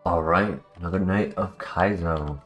Alright, another night of Kaizo.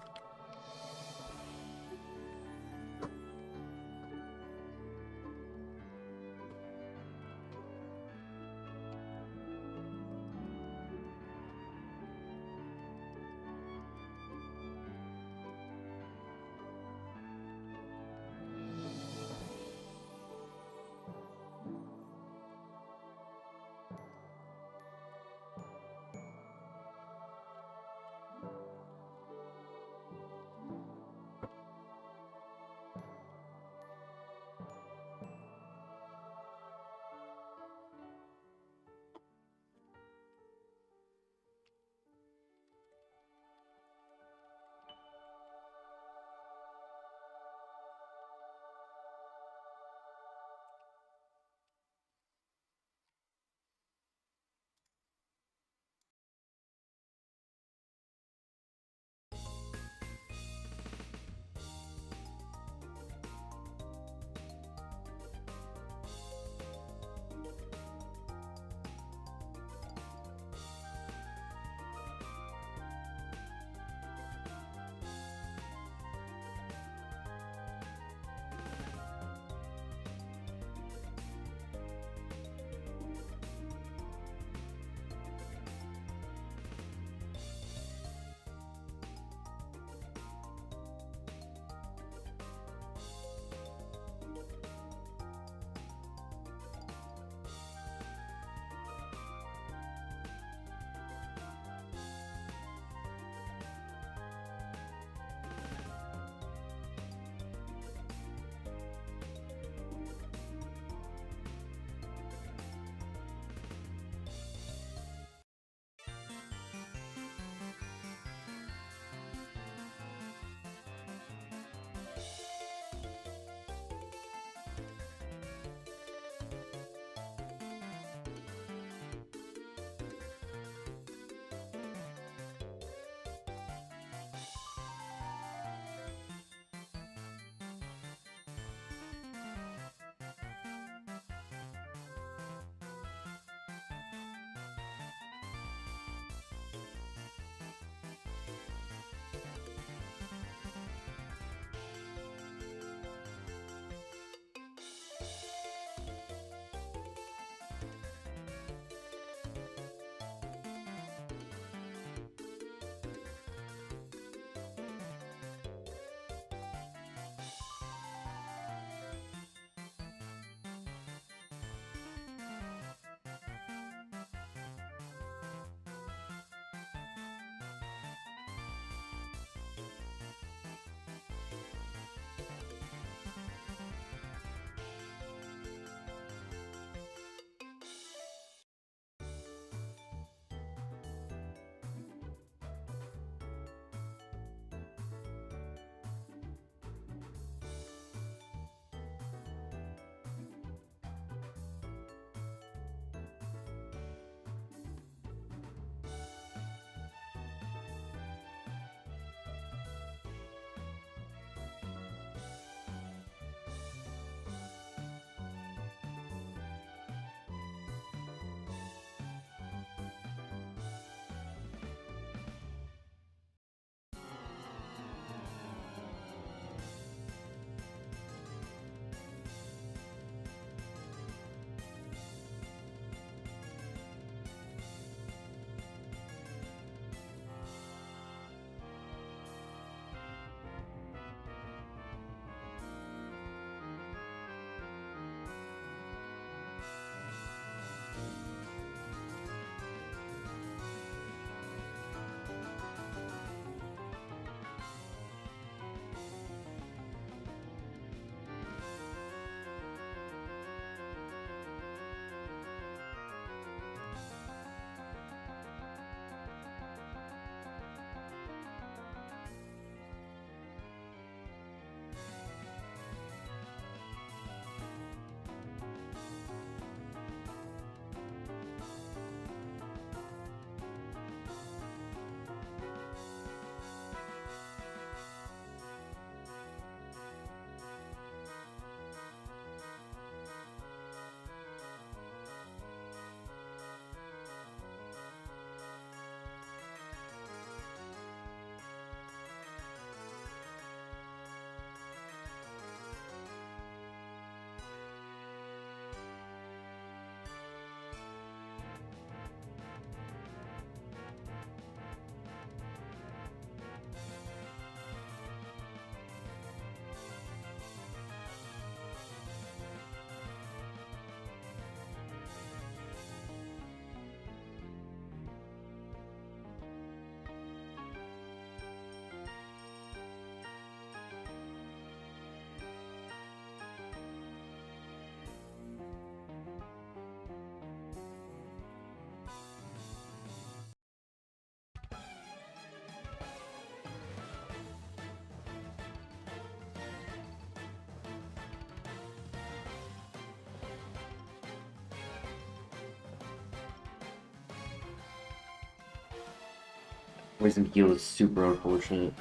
Poison heal is super unfortunate.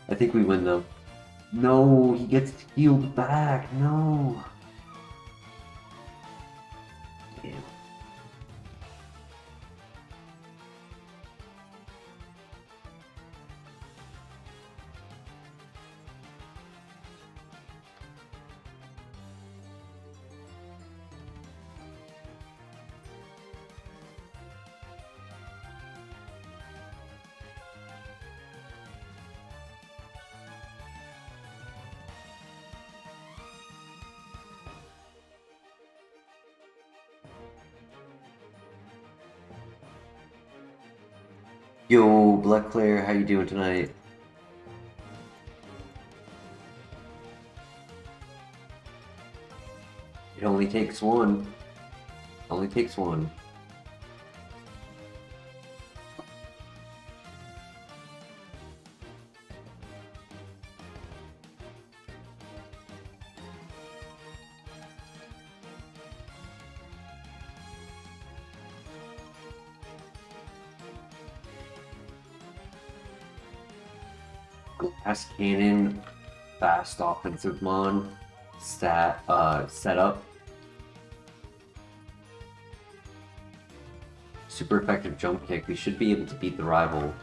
I think we win though. No, he gets healed back. No. Damn. Yo, Black Claire, how you doing tonight? It only takes one. Only takes one. Glass Cannon, fast offensive mon, setup. Super effective jump kick. We should be able to beat the rival.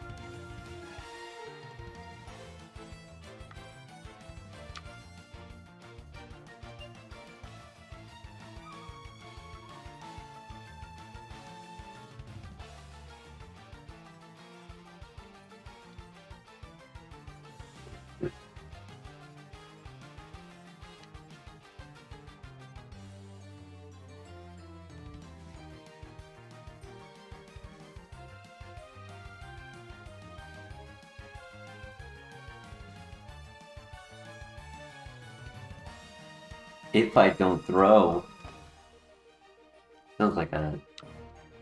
If I don't throw, sounds like a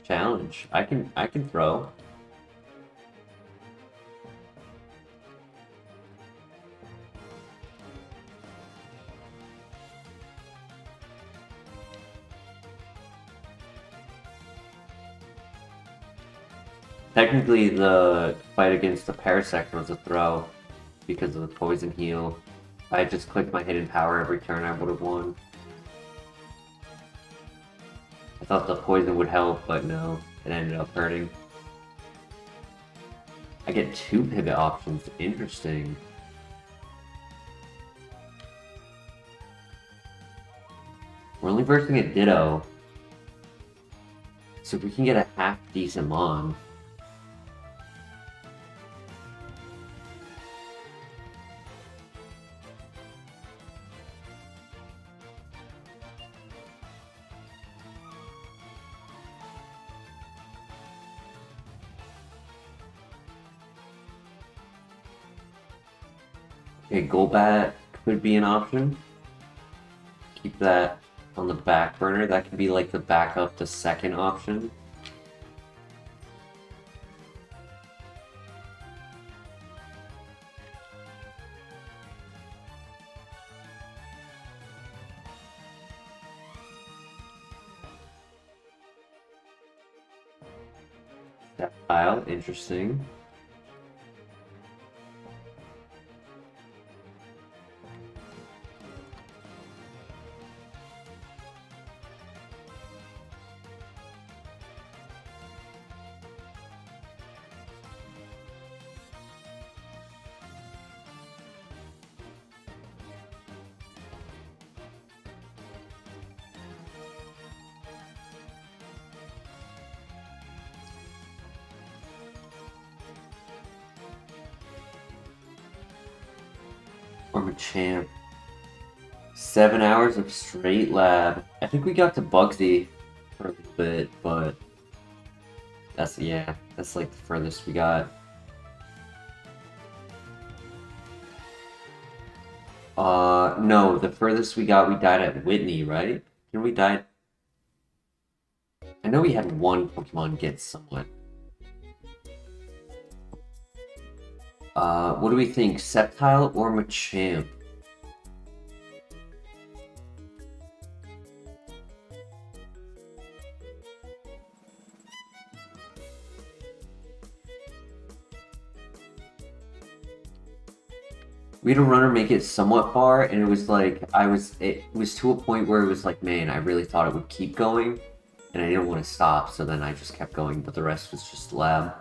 challenge. I can throw. Technically, the fight against the Parasect was a throw because of the poison heal. If I had just clicked my hidden power every turn, I would have won. I thought the poison would help, but no, it ended up hurting. I get 2 pivot options. Interesting. We're only versing a Ditto. So if we can get a half decent mon. Okay, Golbat could be an option. Keep that on the back burner. That could be like the backup to second option. That pile, interesting. I'm a champ. 7 hours of straight lab. I think we got to Bugsy for a little bit, but that's like the furthest we got. No, the furthest we got, we died at Whitney, right? And we died. I know we had one Pokemon get somewhat. What do we think? Sceptile or Machamp? We had a runner make it somewhat far, and it was like it was to a point where it was like, man, I really thought it would keep going, and I didn't want to stop, so then I just kept going, but the rest was just lab.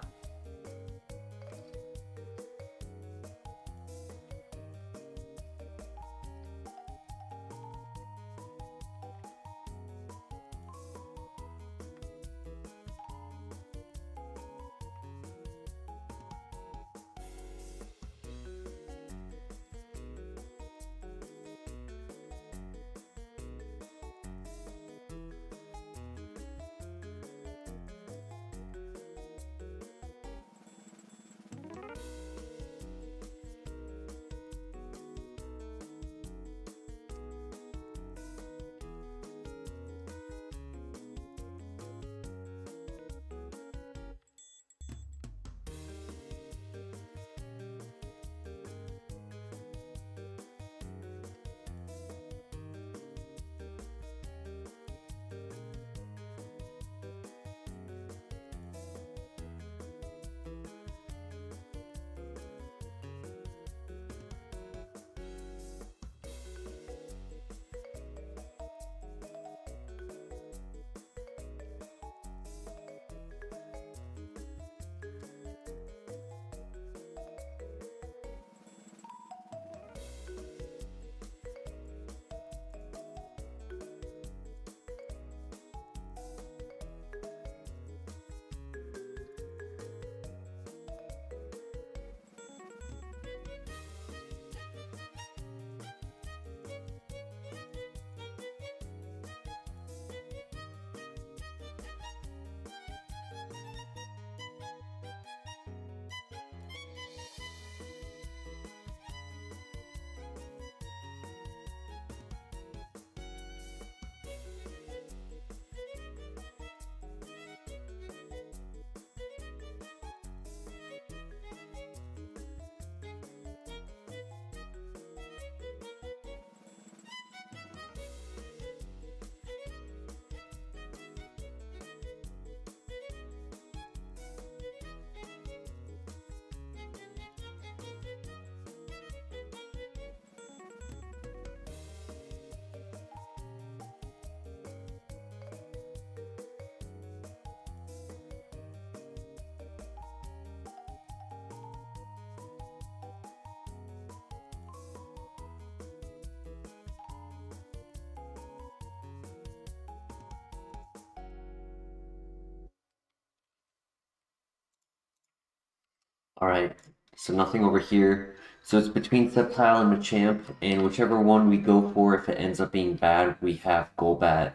Alright, so nothing over here. So it's between Sceptile and Machamp, and whichever one we go for, if it ends up being bad, we have Golbat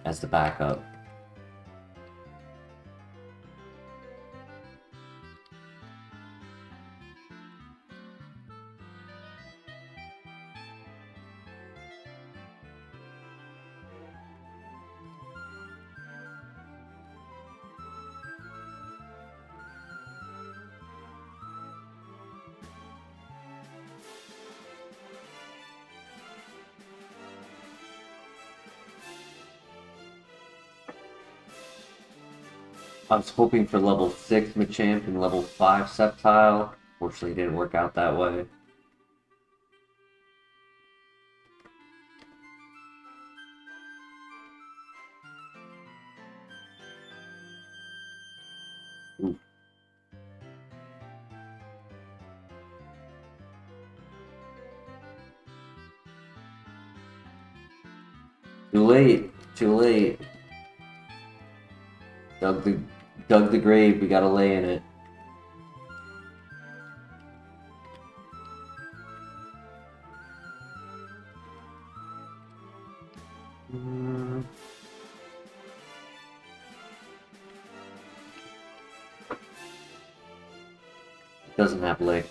as the backup. I was hoping for level 6 Machamp and level 5 Sceptile. Fortunately, it didn't work out that way. Ooh. Too late. Too late. Dug the grave. We gotta lay in it. Doesn't have lick.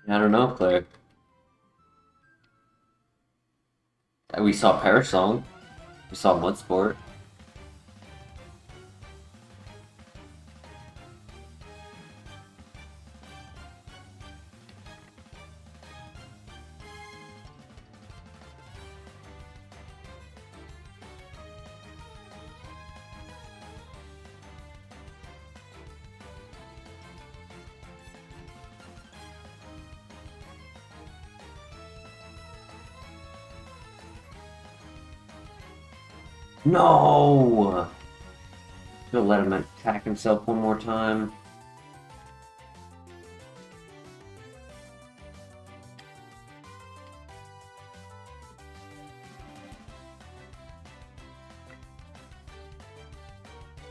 I don't know, Claire. We saw Perish Song. We saw Mudsport. No! Gonna let him attack himself one more time.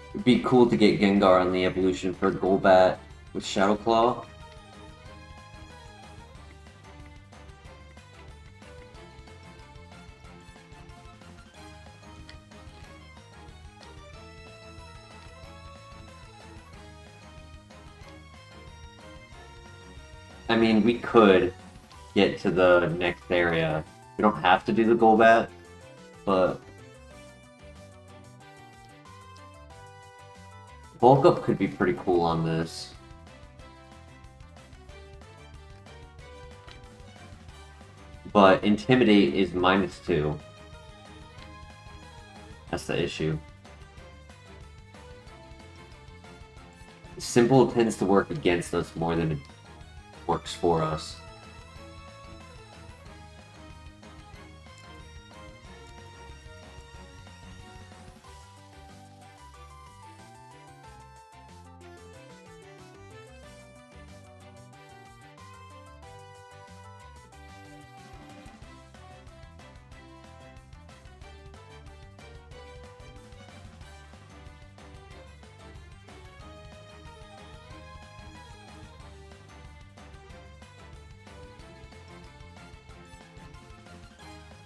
It'd be cool to get Gengar on the evolution for Golbat with Shadow Claw. I mean, we could get to the next area. We don't have to do the Golbat, but Bulk Up could be pretty cool on this. But Intimidate is -2. That's the issue. Simple tends to work against us more than it works for us.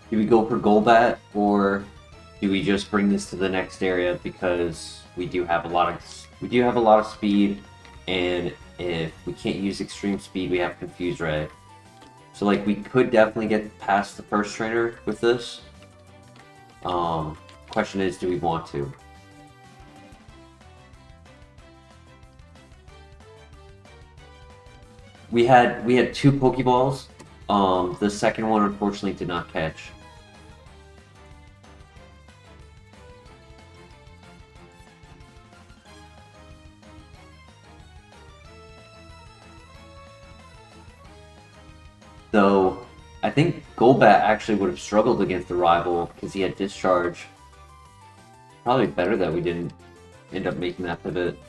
Do we go for Golbat, or do we just bring this to the next area because we do have a lot of speed, and if we can't use extreme speed, we have Confuse Ray. So like we could definitely get past the first trainer with this. Question is, do we want to? We had 2 Pokeballs. The second one unfortunately did not catch. So I think Golbat actually would have struggled against the rival because he had Discharge. Probably better that we didn't end up making that pivot.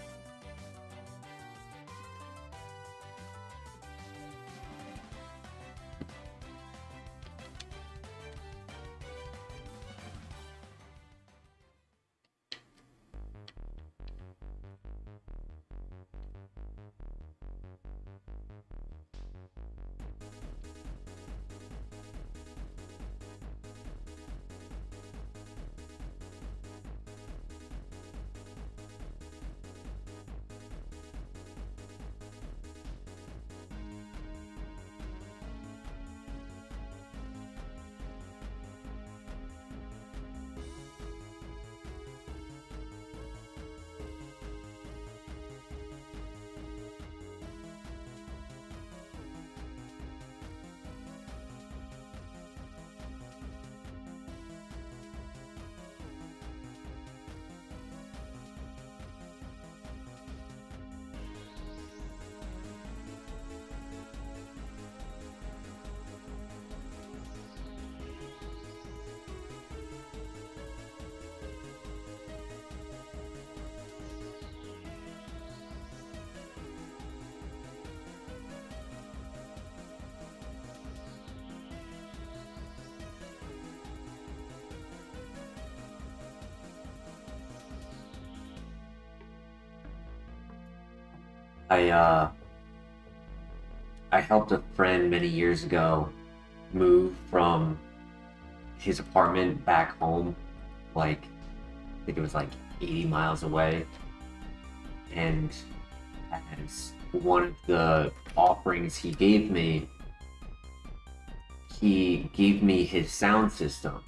I helped a friend many years ago move from his apartment back home, like I think it was like 80 miles away, and as one of the offerings he gave me, he gave me his sound system.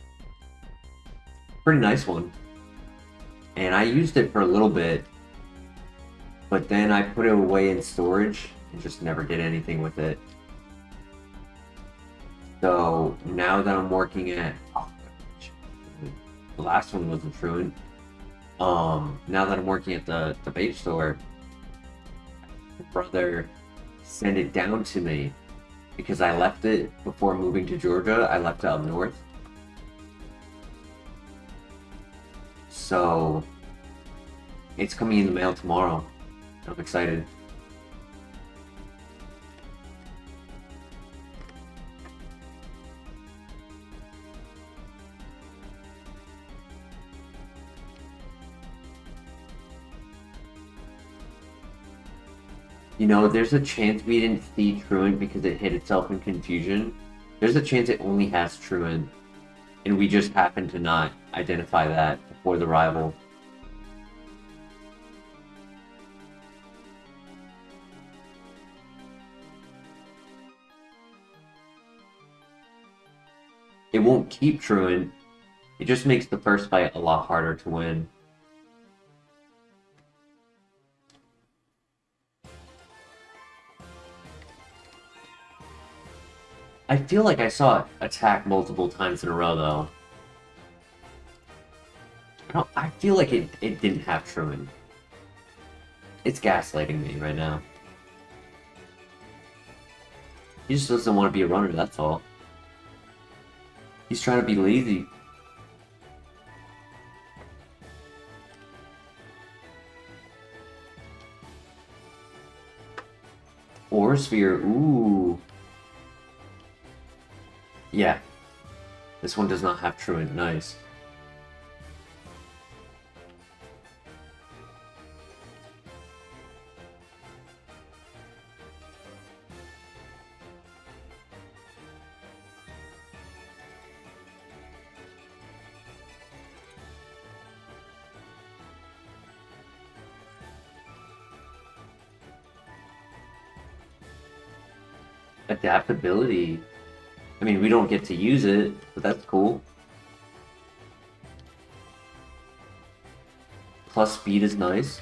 Pretty nice one. And I used it for a little bit, but then I put it away in storage and just never did anything with it. So now that I'm working at, the last one wasn't truant. Now that I'm working at the vape store, my brother sent it down to me because I left it before moving to Georgia. I left it up north. So it's coming in the mail tomorrow. I'm excited. You know, there's a chance we didn't see truant because it hid itself in confusion. There's a chance it only has truant, and we just happened to not identify that before the rival. It won't keep truant. It just makes the first fight a lot harder to win. I feel like I saw it attack multiple times in a row, though. I feel like it didn't have truant. It's gaslighting me right now. He just doesn't want to be a runner, that's all. He's trying to be lazy. Ore sphere, ooh. Yeah. This one does not have truant, nice. Adaptability. I mean, we don't get to use it, but that's cool. Plus speed is nice.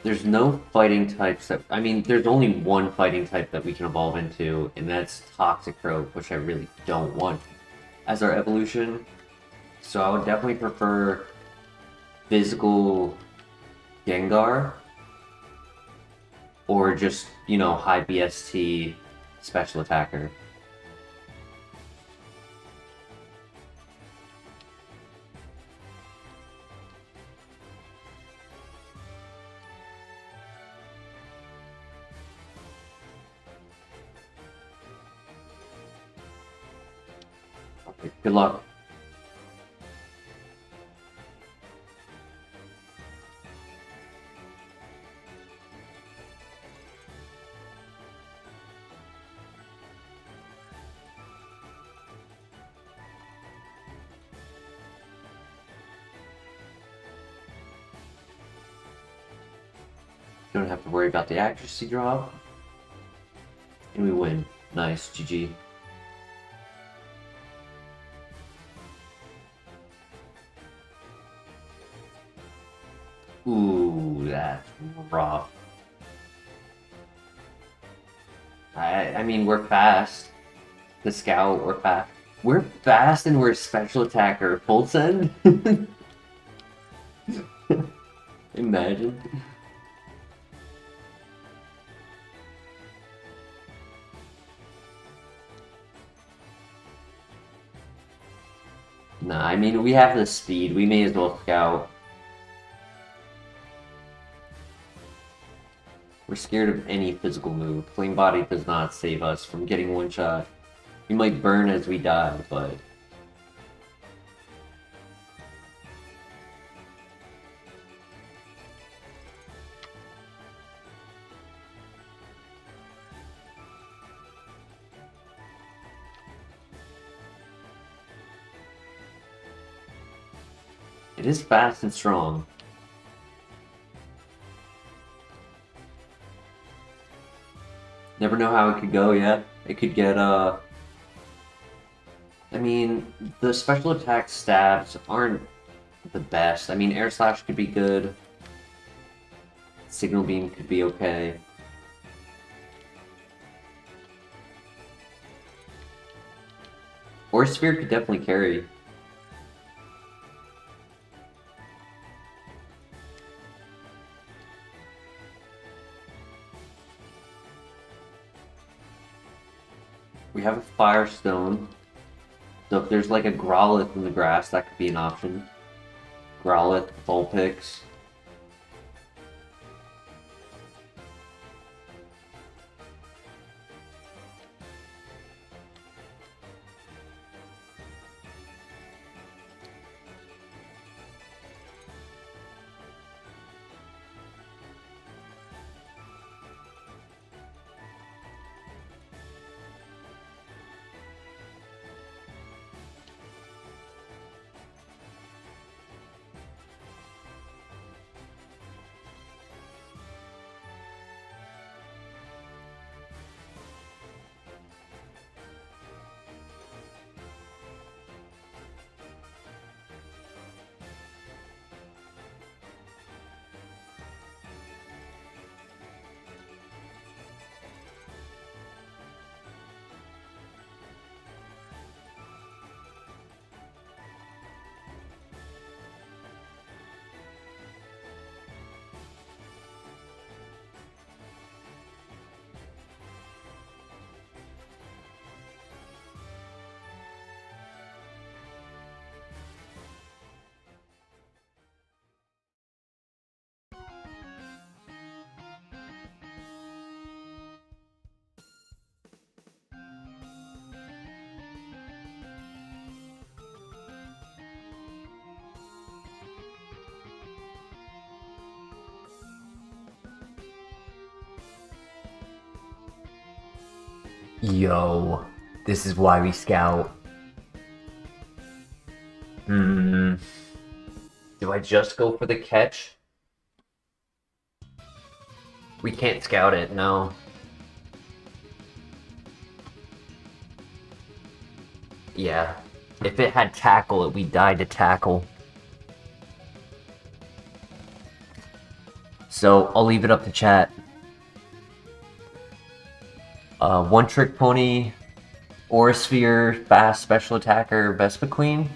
There's no fighting types that... I mean, there's only one fighting type that we can evolve into, and that's Toxicroak, which I really don't want as our evolution. So I would definitely prefer physical Gengar, or just, you know, high BST special attacker. Okay, good luck. Don't have to worry about the accuracy drop. And we win. Nice, GG. Ooh, that's rough. I mean, we're fast. The scout, we're fast. We're fast and we're special attacker. Full send? Imagine. Nah, I mean, we have the speed. We may as well scout. We're scared of any physical move. Flame Body does not save us from getting one shot. We might burn as we die, but... It is fast and strong. Never know how it could go, yeah. It could get, I mean, the special attack stabs aren't the best. I mean, Air Slash could be good. Signal Beam could be okay. Or Sphere could definitely carry. We have a Firestone. So if there's like a Growlithe in the grass, that could be an option. Growlithe, Vulpix. Yo, this is why we scout. Do I just go for the catch? We can't scout it, no. Yeah. If it had tackle, we died to tackle. So, I'll leave it up to chat. One Trick Pony, Aurasphere, Fast Special Attacker, Vespa Queen.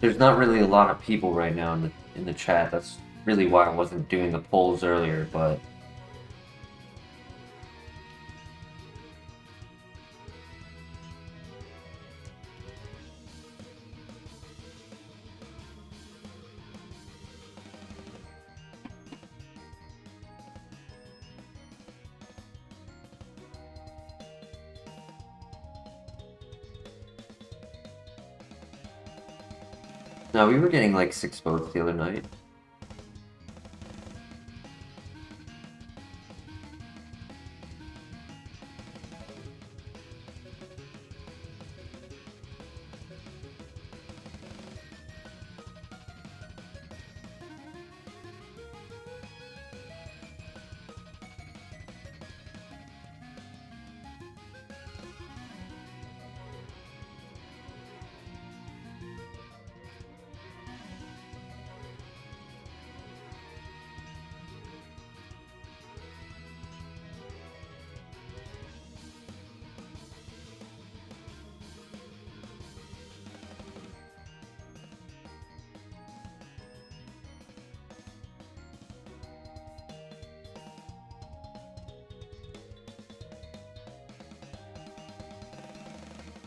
There's not really a lot of people right now in the chat. That's really why I wasn't doing the polls earlier, but no, we were getting like 6 votes the other night.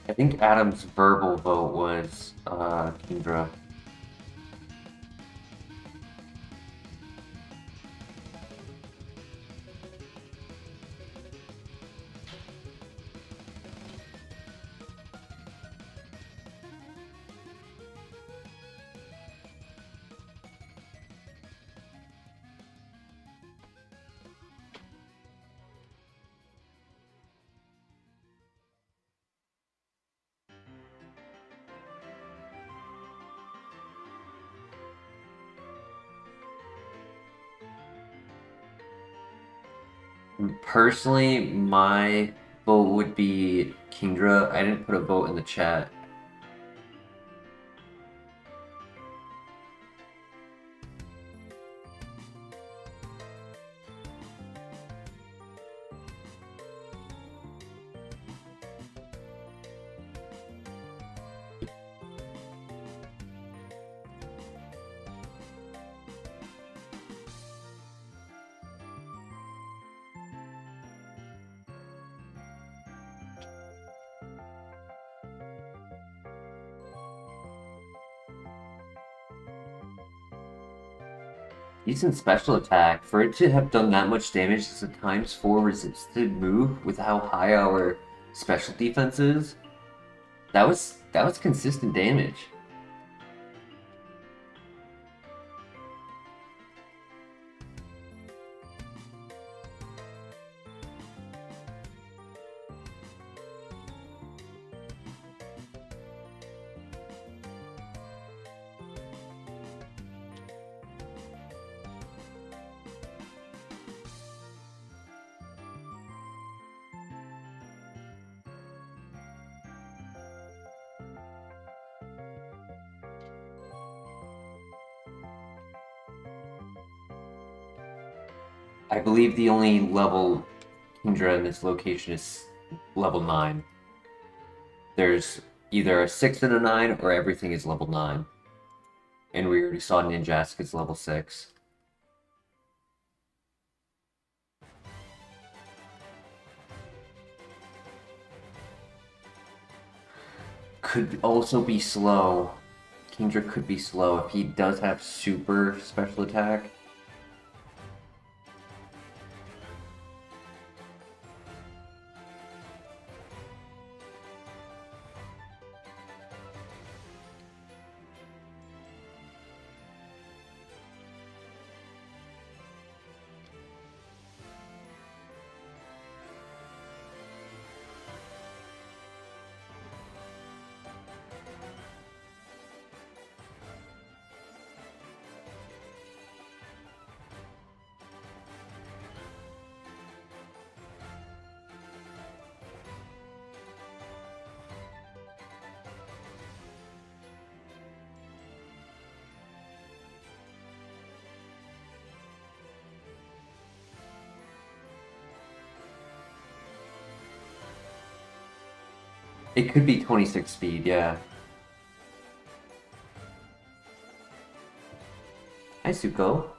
I think Adam's verbal vote was Kingdra. Personally, my vote would be Kingdra. I didn't put a vote in the chat. Decent special attack. For it to have done that much damage as a ×4 resisted move with how high our special defense is, that was consistent damage. I believe the only level Kingdra in this location is level 9. There's either a 6 and a 9, or everything is level 9. And we already saw Ninjask is level 6. Could also be slow. Kingdra could be slow if he does have super special attack. It could be 26 speed, yeah. Hi, Suko.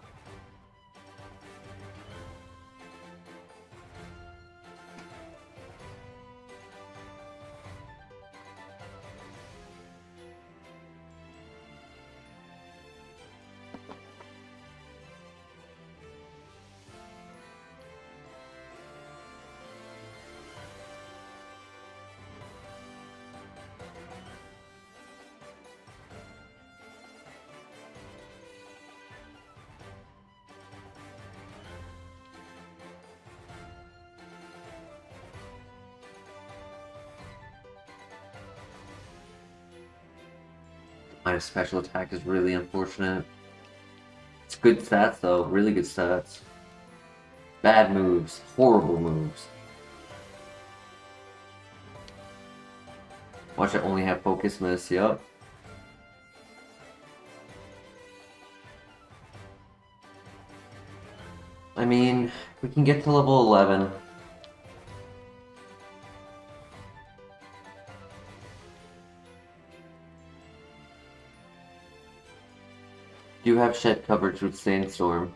Minus special attack is really unfortunate. It's good stats though, really good stats. Bad moves, horrible moves. Watch it only have focus miss, yup. I mean, we can get to level 11. Do have shed coverage with Sandstorm.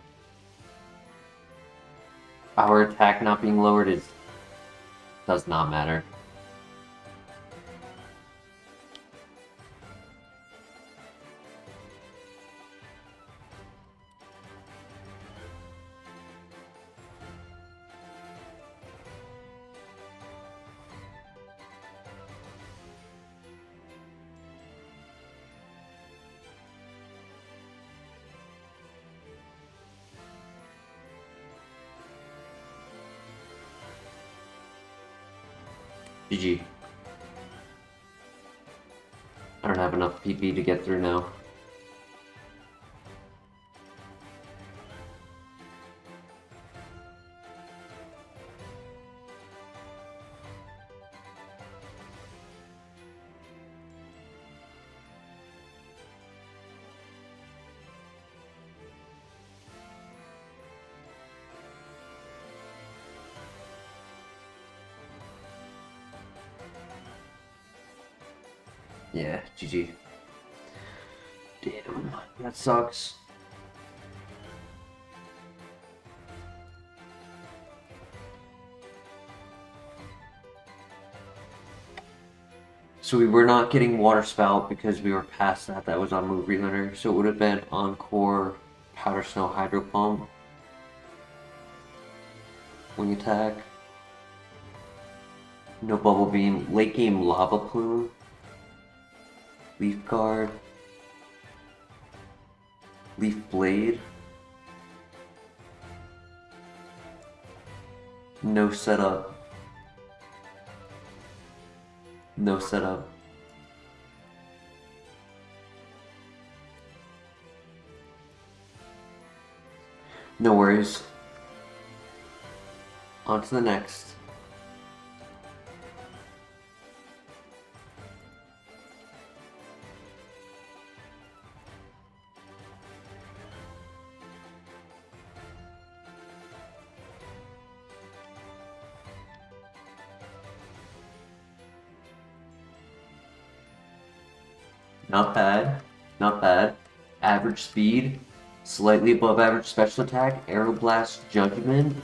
Our attack not being lowered does not matter. GG. I don't have enough PP to get through now. Yeah, GG. Damn, that sucks. So we were not getting Water Spout because we were past that. That was on Move Relearner. So it would have been Encore, Powder Snow, Hydro Pump. Wing Attack. No Bubble Beam. Late game Lava Plume. Leaf Guard. Leaf Blade. No setup. No setup. No worries. On to the next. Not bad. Not bad. Average speed. Slightly above average special attack. Aeroblast Judgment.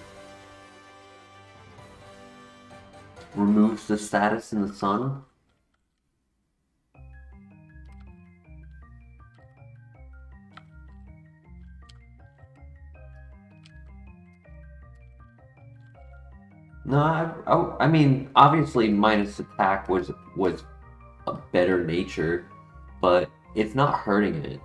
Removes the status in the sun. No, I mean, obviously minus attack was a better nature, but it's not hurting it.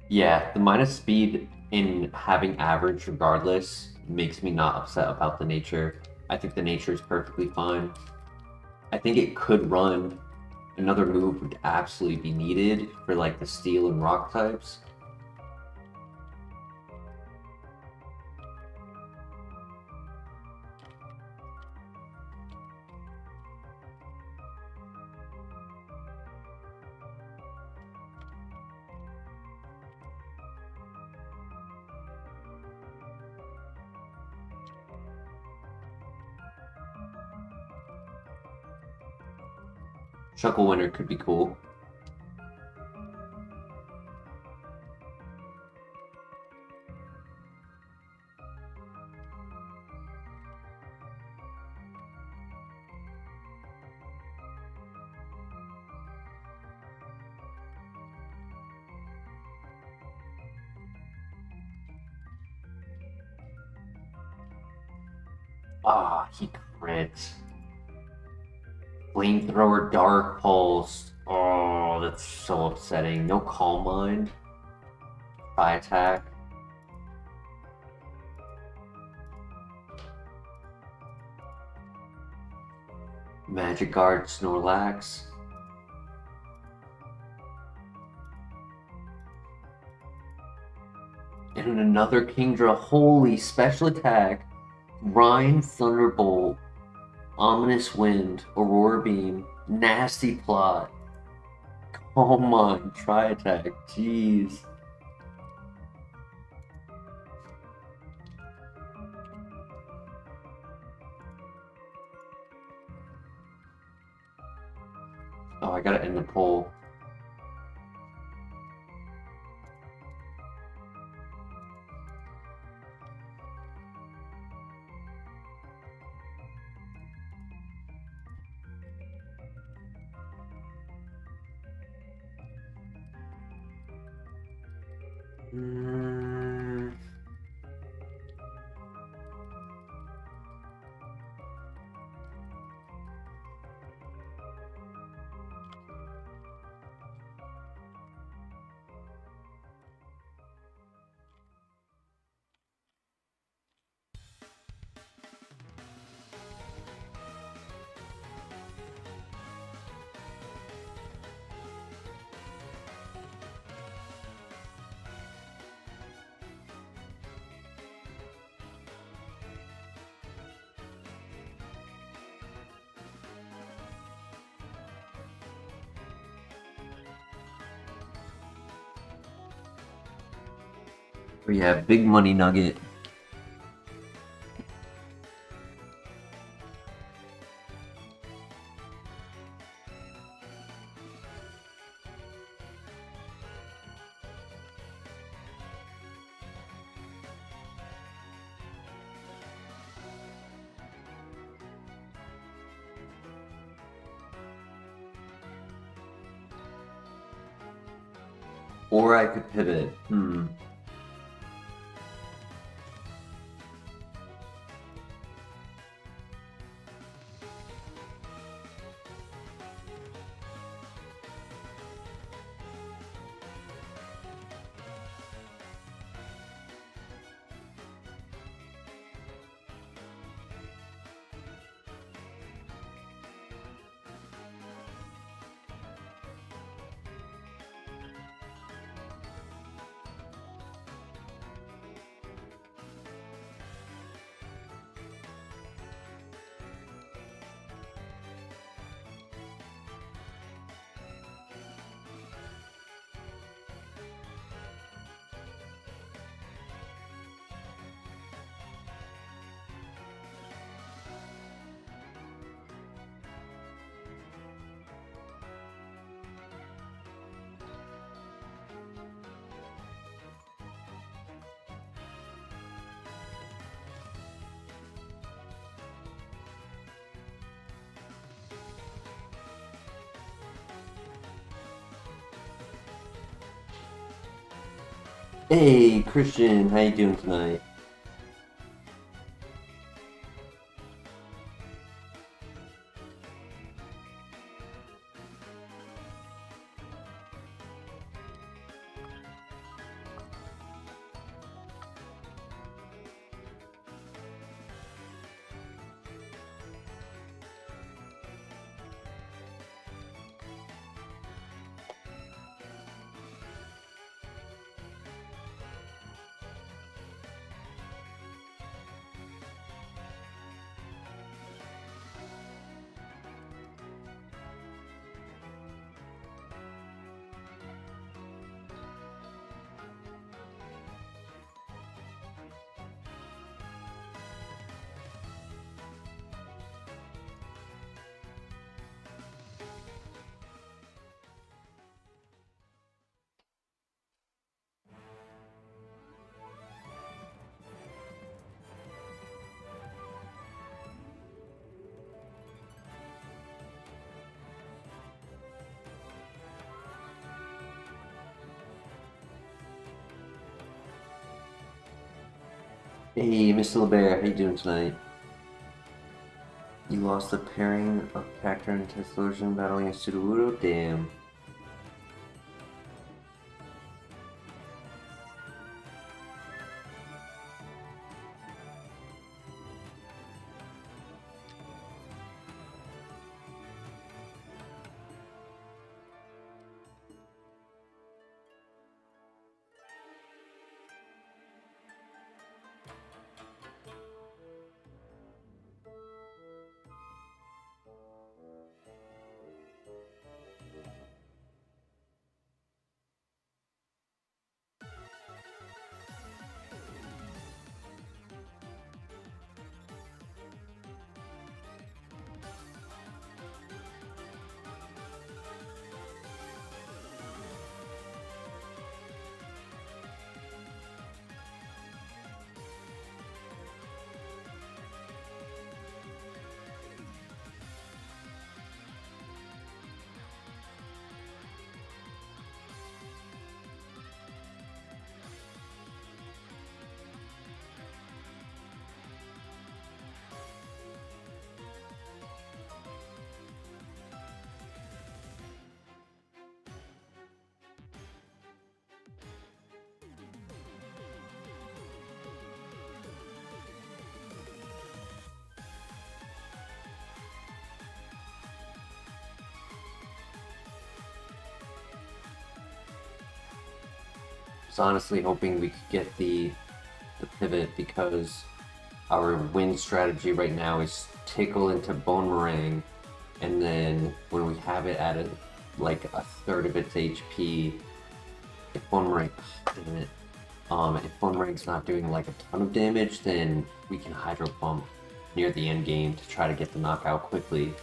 Yeah, the minus speed in having average regardless makes me not upset about the nature. I think the nature is perfectly fine. I think it could run. Another move would absolutely be needed for like the steel and rock types. Shuckle Winter could be cool. Ah, he crit. Flamethrower Dark Pulse. Oh, that's so upsetting. No Calm Mind. Try attack. Magic Guard Snorlax. And another Kingdra. Holy special attack. Rhine Thunderbolt. Ominous Wind. Aurora Beam. Nasty Plot. Calm on, try attack. Jeez. Oh, I gotta end the poll. Mm. Oh yeah, big money nugget. Or I could pivot. Hey, Christian, how you doing tonight? Hey, Mr. LeBear, how you doing tonight? You lost the pairing of Cactor and Teslosion battling a Sudowoodo? Damn. was honestly hoping we could get the pivot because our win strategy right now is tickle into Bone Meringue, and then when we have it at like a third of its HP, if Bone Meringue, damn it, if Bone Meringue's not doing like a ton of damage, then we can Hydro Pump near the end game to try to get the knockout quickly.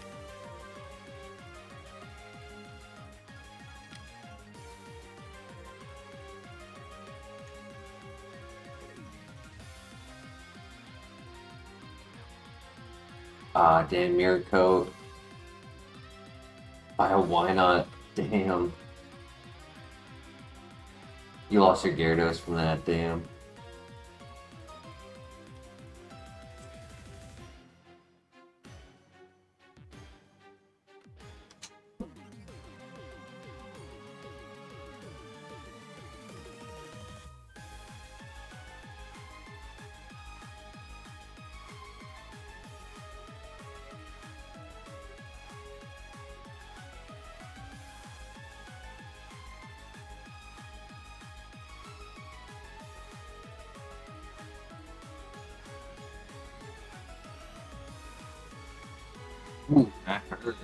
Ah, damn, Mirror Coat. Why not? Damn. You lost your Gyarados from that, damn. Ooh, that hurt.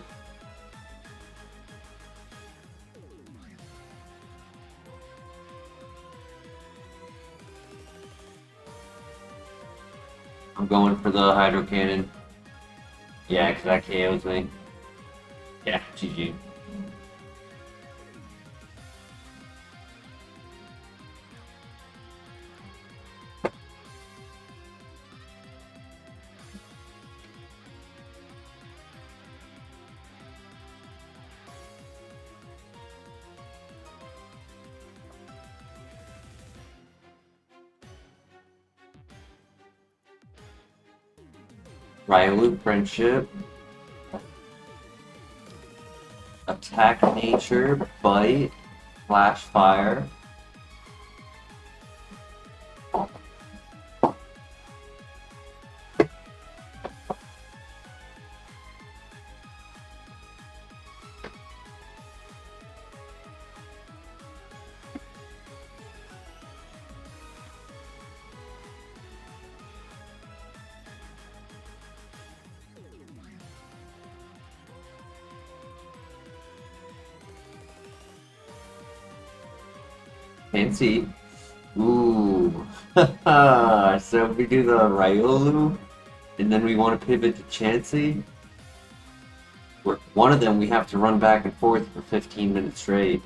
I'm going for the Hydro Cannon. Yeah, because that KOs me. Yeah, GG. Ryolu Friendship. Attack Nature, Bite, Flash Fire. Fancy. Ooh. So if we do the Ryolu, and then we want to pivot to Chansey, one of them we have to run back and forth for 15 minutes straight.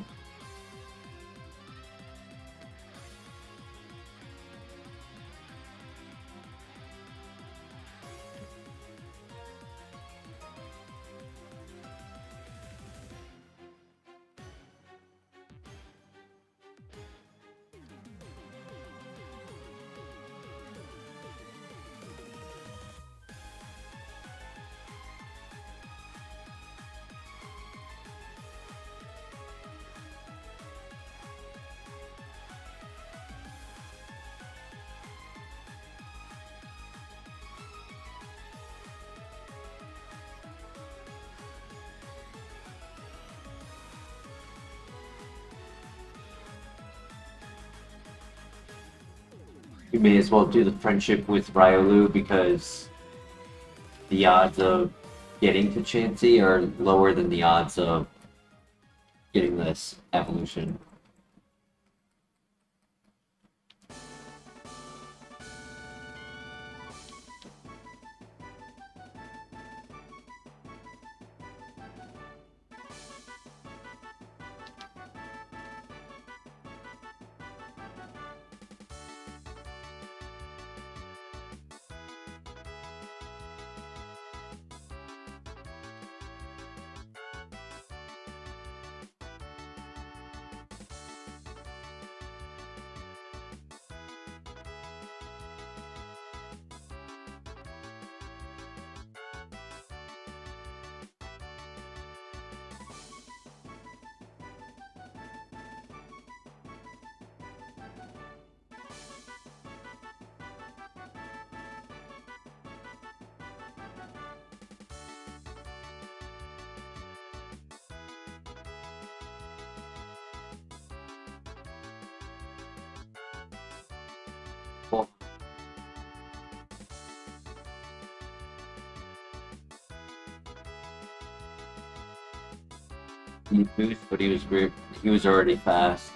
We may as well do the friendship with Ryolu because the odds of getting to Chansey are lower than the odds of getting this evolution. Cool. He boost, but he was weird. He was already fast.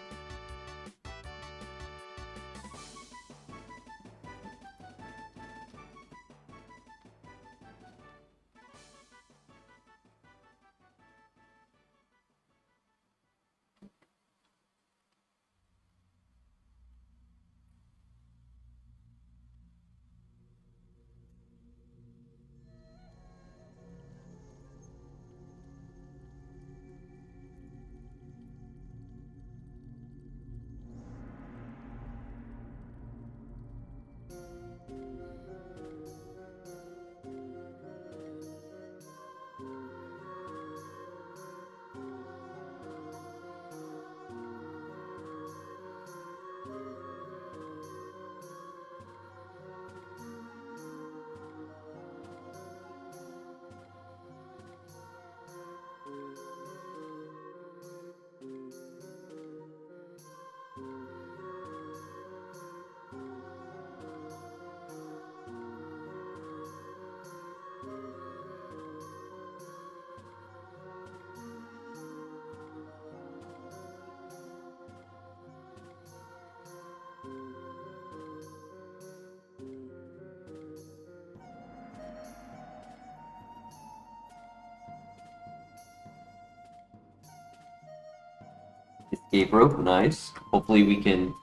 Escape rope, nice. Hopefully we can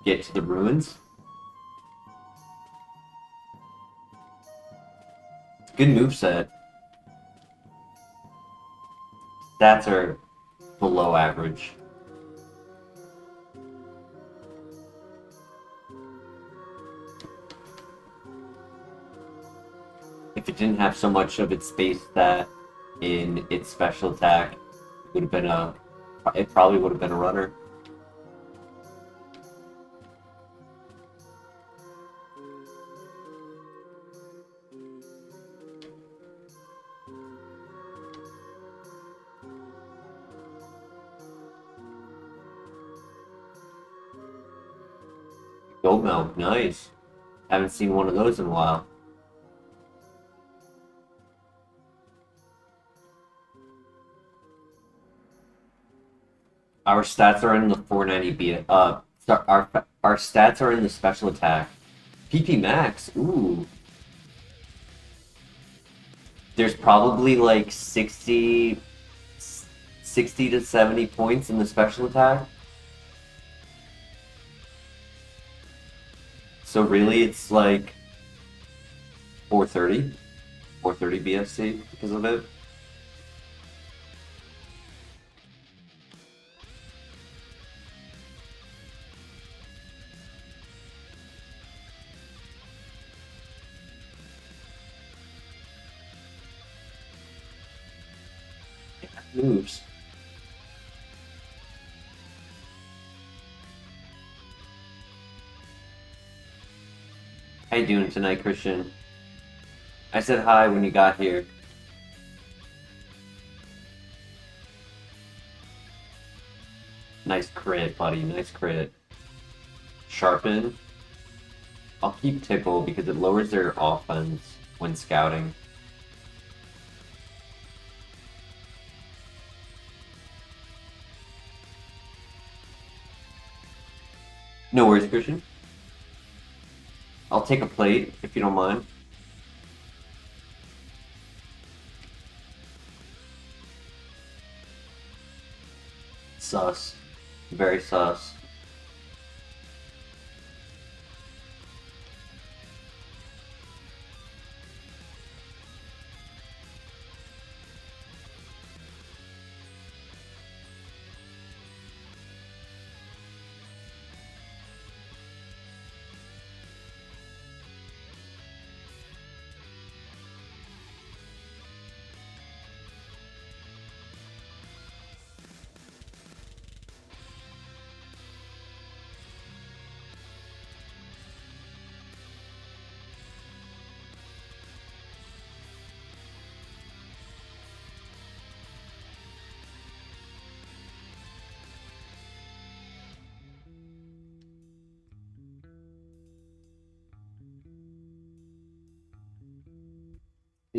get to the ruins. Good moveset. Stats are below average. If it didn't have so much of its space stat in its special attack, it probably would have been a runner. Gold milk, nice. Haven't seen one of those in a while. Our stats are in the 490 B. Our stats are in the special attack. PP max. Ooh. There's probably like 60 to 70 points in the special attack. So really it's like 430 BFC because of it. Moves. How you doing tonight, Christian? I said hi when you got here. Nice crit, buddy. Nice crit. Sharpen. I'll keep Tickle because it lowers their offense when scouting. No worries, Christian. I'll take a plate, if you don't mind. Sus. Very sus.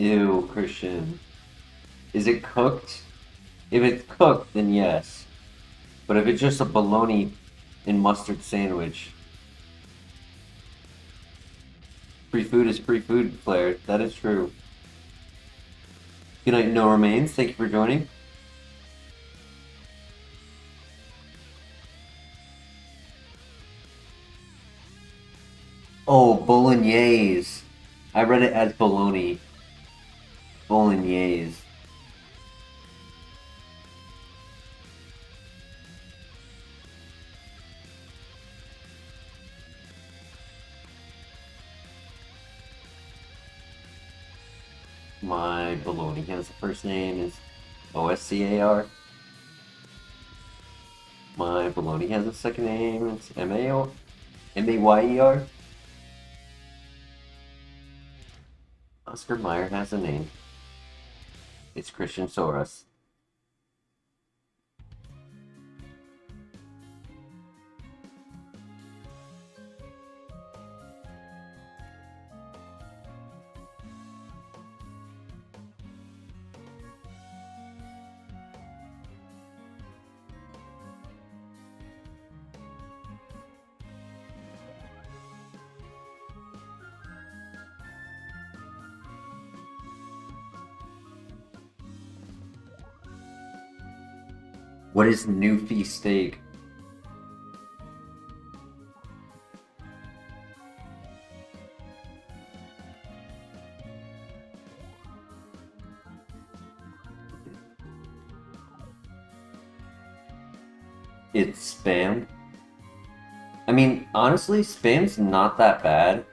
Ew, Christian. Is it cooked? If it's cooked, then yes. But if it's just a bologna and mustard sandwich, free food is free food, Flair. That is true. Good night, no remains. Thank you for joining. Oh, bolognese. I read it as bologna. Bolognese. My bologna has the first name is Oscar. My bologna has a second name. It's Mayer. Oscar Mayer has a name. It's Christian Soros. What is Newfie steak? It's Spam. I mean, honestly, Spam's not that bad.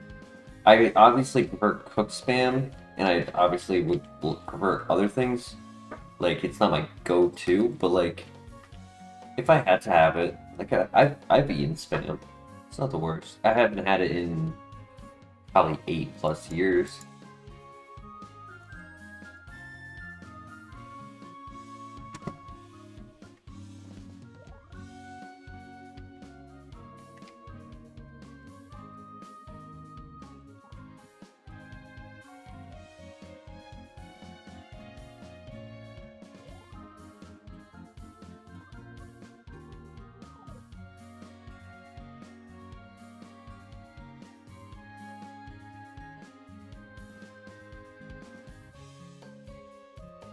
I obviously prefer cooked Spam, and I obviously would prefer other things. Like, it's not my go-to, but like, if I had to have it, like, I've eaten Spam. It's not the worst. I haven't had it in probably 8+ years.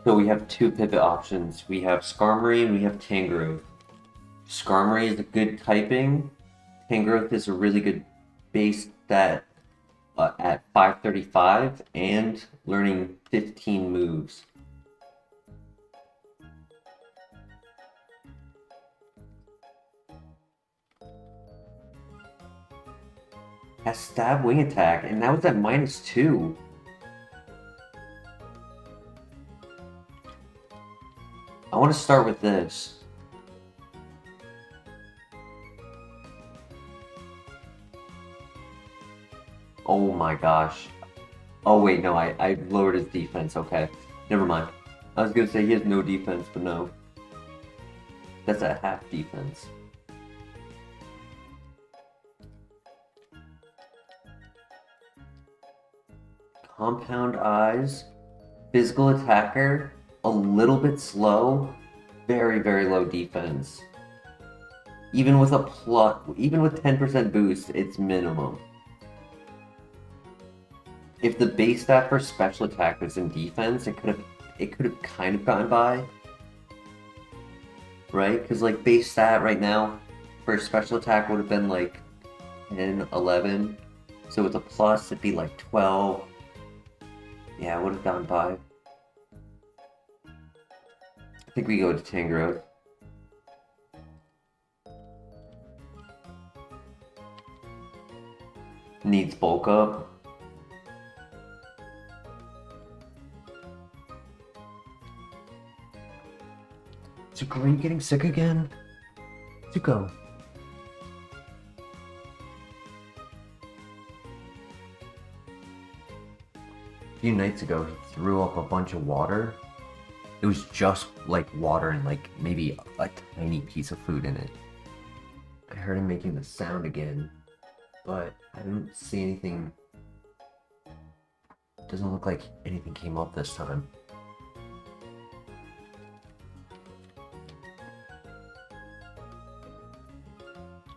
So we have two pivot options. We have Skarmory and we have Tangrowth. Skarmory is a good typing. Tangrowth is a really good base stat at 535 and learning 15 moves. Has stab wing attack, and that was at -2. I want to start with this. Oh my gosh. Oh wait, no, I lowered his defense. Okay, never mind. I was gonna say he has no defense, but no. That's a half defense. Compound Eyes. Physical attacker. A little bit slow. Very, very low defense. Even with 10% boost, it's minimum. If the base stat for special attack was in defense, it could have kind of gotten by. Right? Because like base stat right now for special attack would have been like 10, 11. So with a plus it'd be like 12. Yeah, it would have gone by. I think we go to Tangrowth. Needs bulk up. Zuko, are you getting sick again? Zuko. A few nights ago, he threw up a bunch of water. It was just like water and like maybe a tiny piece of food in it. I heard him making the sound again, but I didn't see anything Doesn't look like anything came up this time.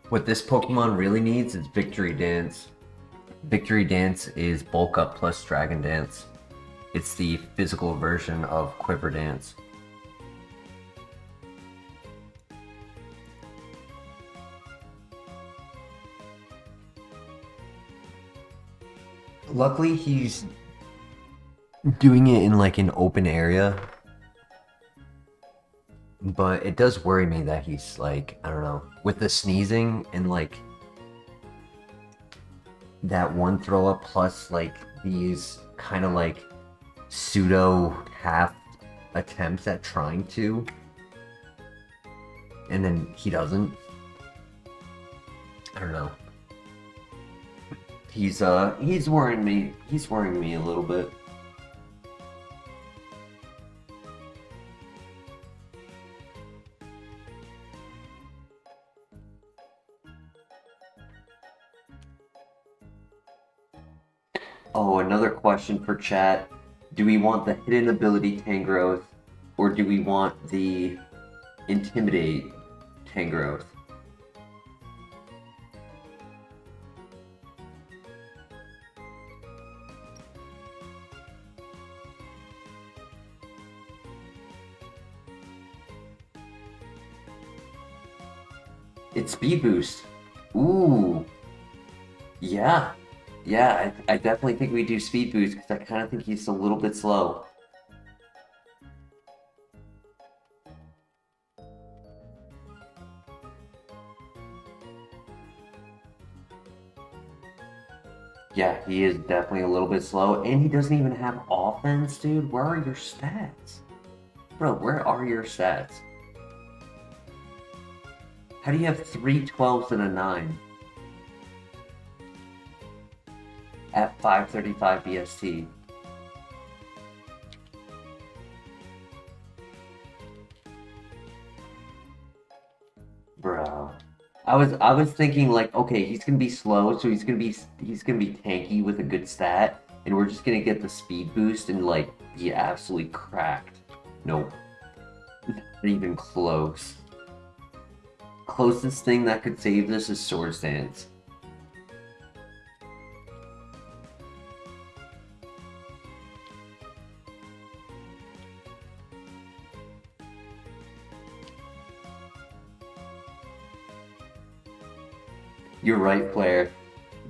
What this Pokemon really needs is Victory Dance. Victory Dance is Bulk Up plus Dragon Dance. It's the physical version of Quiver Dance. Luckily, he's doing it in like an open area. But it does worry me that he's like, I don't know, with the sneezing and like that one throw up plus like these kind of like pseudo half attempts at trying to, and then he doesn't. I don't know. He's worrying me. He's worrying me a little bit. Oh, another question for chat. Do we want the hidden ability Tangrowth, or do we want the intimidate Tangrowth? It's speed boost. Ooh. Yeah. Yeah, I definitely think we do speed boost because I kind of think he's a little bit slow. Yeah, he is definitely a little bit slow, and he doesn't even have offense, dude. Where are your stats? Bro, where are your stats? How do you have 3 12s and a 9? At 535 BST. Bro. I was thinking like, okay, he's gonna be slow, so he's gonna be tanky with a good stat, and we're just gonna get the speed boost and like be absolutely cracked. Nope. Not even close. Closest thing that could save this is Swords Dance. You're right, player.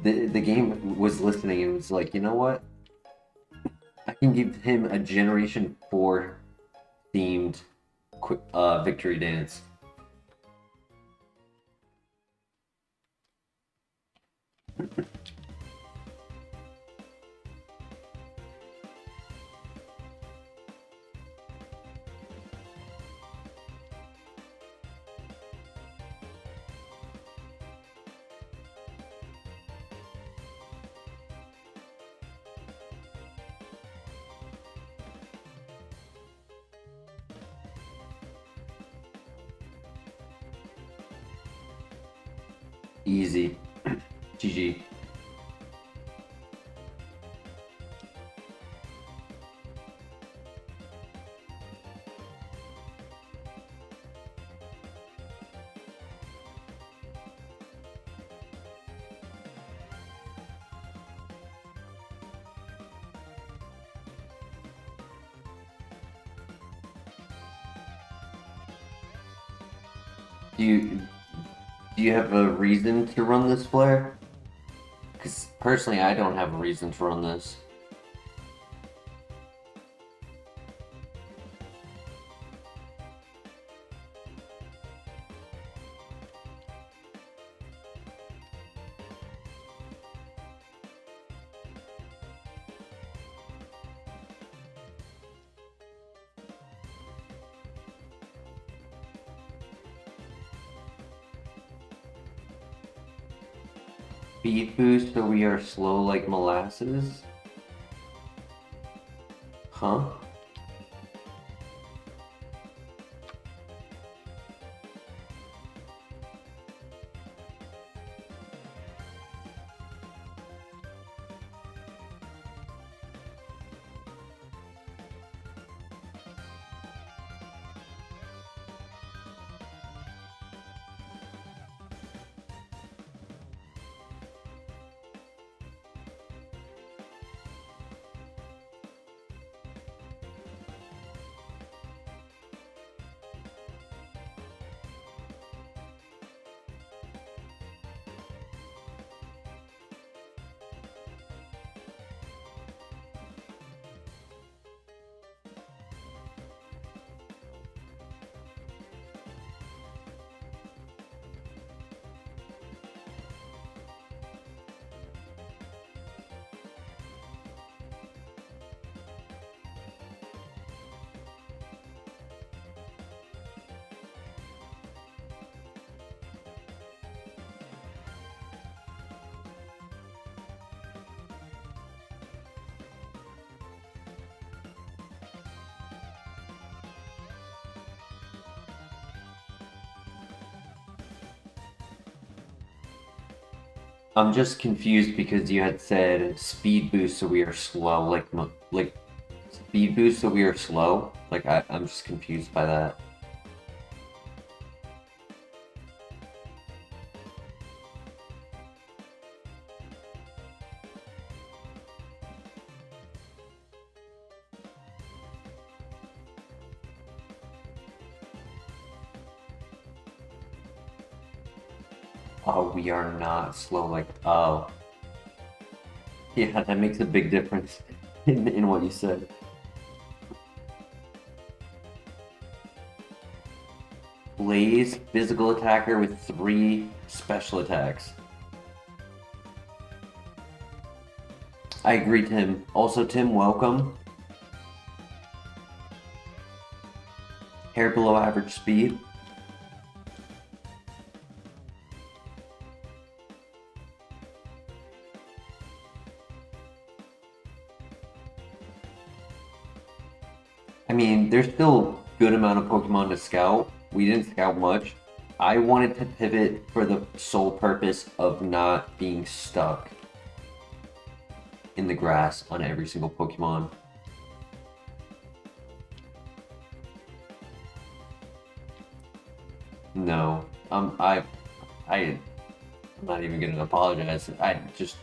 The game was listening and was like, you know what? I can give him a Generation 4 themed Victory Dance. Easy. GG. Do you have a reason to run this flare? Because personally, I don't have a reason to run this. Speed boost so we are slow like molasses? Huh? I'm just confused because you had said speed boost so we are slow, like speed boost so we are slow. Like I'm just confused by that. Oh, we are not slow like oh. Yeah, that makes a big difference in what you said. Blaze, physical attacker with 3 special attacks. I agree, Tim. Also, Tim, welcome. Hair below average speed. I mean, there's still a good amount of Pokemon to scout. We didn't scout much. I wanted to pivot for the sole purpose of not being stuck in the grass on every single Pokemon. No, I'm not even gonna apologize. I just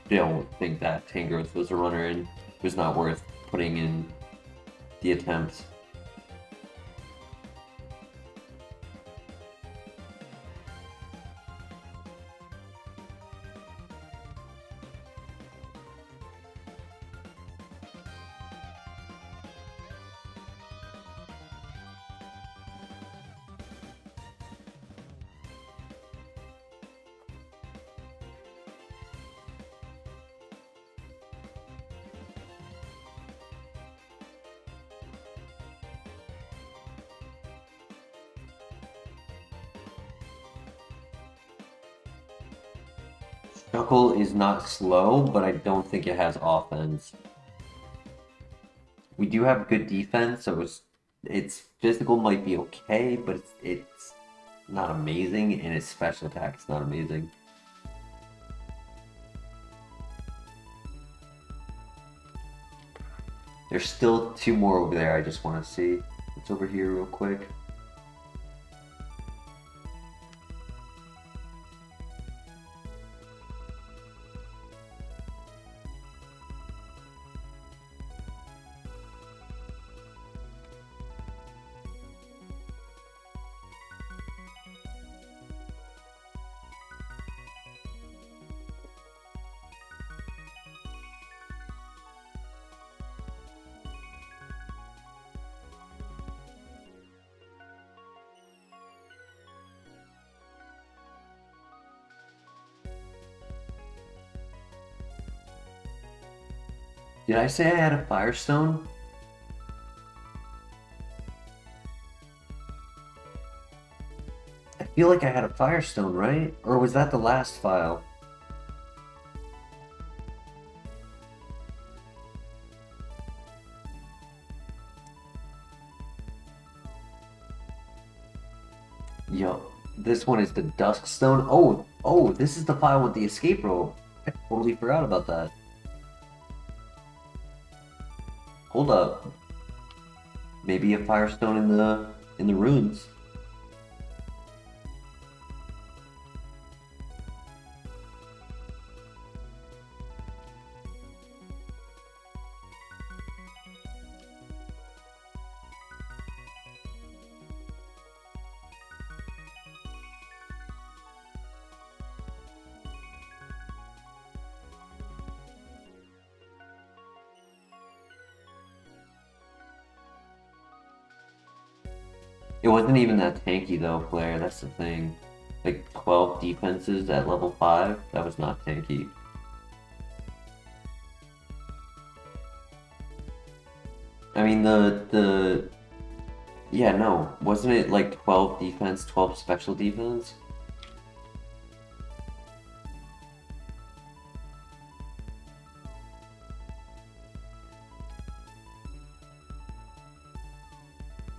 don't think that Tangrowth was a runner and was not worth putting in the attempts. Shuckle is not slow, but I don't think it has offense. We do have good defense, so its physical might be okay, but it's not amazing, and its special attack is not amazing. There's still 2 more over there I just want to see. It's over here real quick. Did I say I had a Firestone? I feel like I had a Firestone, right? Or was that the last file? Yo, this one is the Duskstone. Oh, this is the file with the escape rope. I totally forgot about that. Hold up. Maybe a Firestone in the ruins. It wasn't even that tanky though, Flare, that's the thing. Like 12 defenses at level 5, that was not tanky. I mean yeah, no, wasn't it like 12 defense, 12 special defense?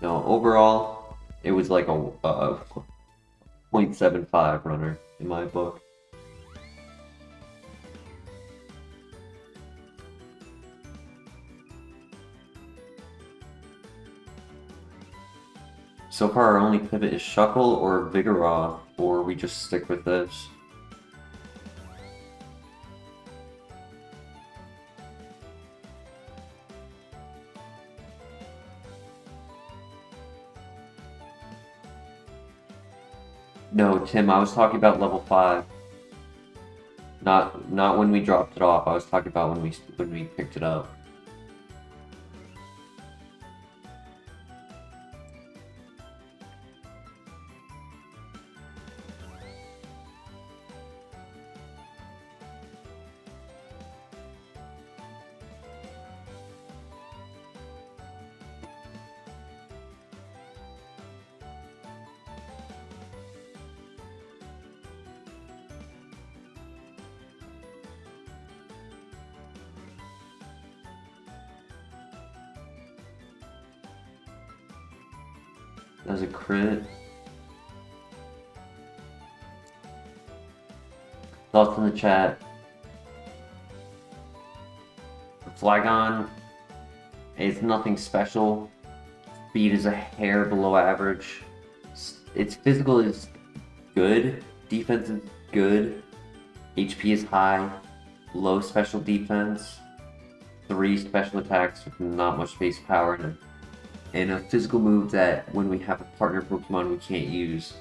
No, overall, it was like a 0.75 runner in my book. So far our only pivot is Shuckle or Vigoroth, or we just stick with this. No, Tim, I was talking about level 5. Not when we dropped it off. I was talking about when we picked it up. That was a crit. Thoughts in the chat. Flygon is nothing special. Speed is a hair below average. Its physical is good. Defense is good. HP is high. Low special defense. 3 special attacks with not much base power. And a physical move that when we have a partner Pokemon we can't use.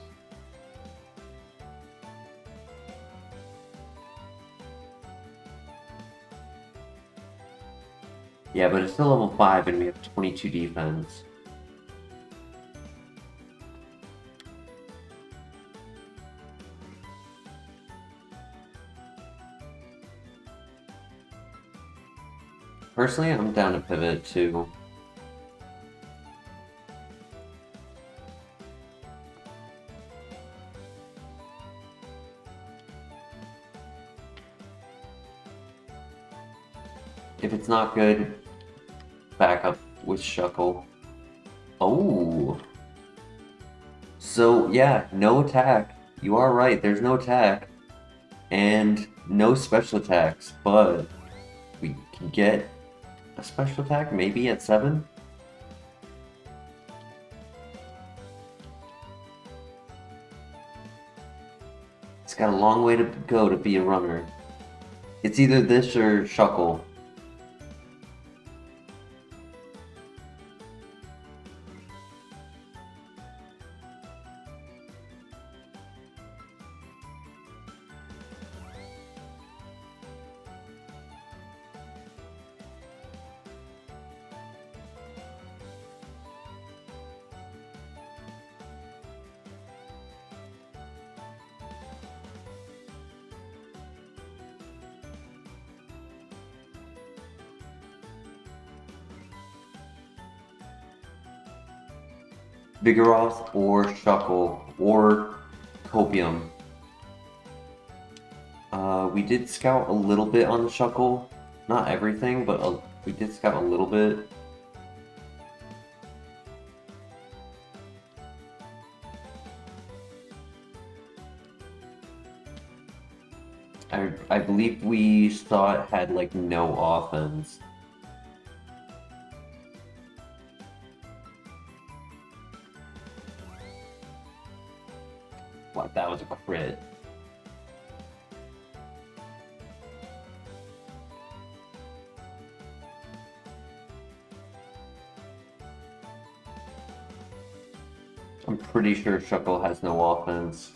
Yeah, but it's still level 5 and we have 22 defense. Personally, I'm down to pivot too. If it's not good, back up with Shuckle. Oh! So, yeah, no attack. You are right, there's no attack. And no special attacks, but we can get a special attack maybe at 7? It's got a long way to go to be a runner. It's either this or Shuckle. Vigoroth or Shuckle or Copium. We did scout a little bit on the Shuckle. Not everything, but we did scout a little bit. I believe we saw it had like no offense. Wow, that was a crit. I'm pretty sure Shuckle has no offense.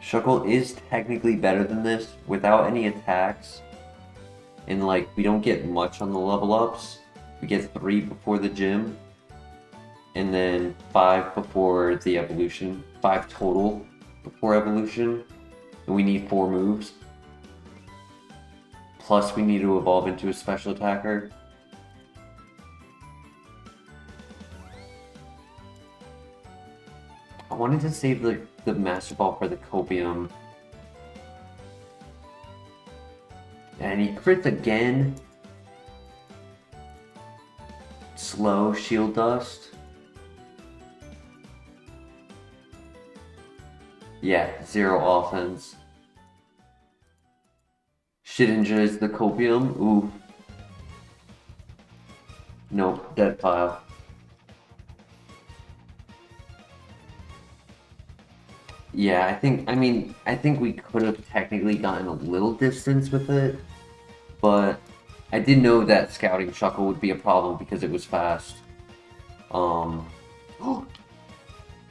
Shuckle is technically better than this without any attacks. And like, we don't get much on the level ups. We get 3 before the gym. And then 5 before the evolution. 5 total before evolution. And we need 4 moves. Plus we need to evolve into a special attacker. I wanted to save the Master Ball for the Copium. And he crits again. Slow Shield Dust. Yeah, 0 offense. Shidinja is the copium. Ooh. Nope, dead pile. Yeah, I think we could have technically gotten a little distance with it, but I did know that scouting shuckle would be a problem because it was fast. Um,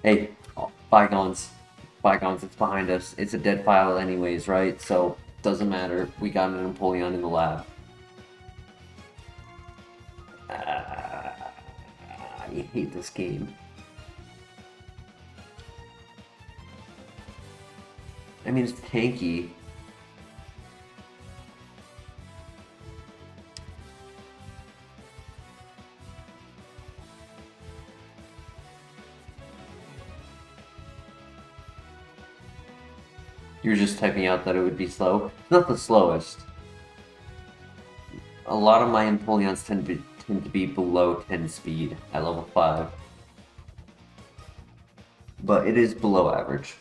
hey, bygones, bygones. It's behind us. It's a dead file anyways, right? So doesn't matter. We got an Empoleon in the lab. I hate this game. I mean, it's tanky. You're just typing out that it would be slow. It's not the slowest. A lot of my Empoleons tend to be below 10 speed at level 5. But it is below average.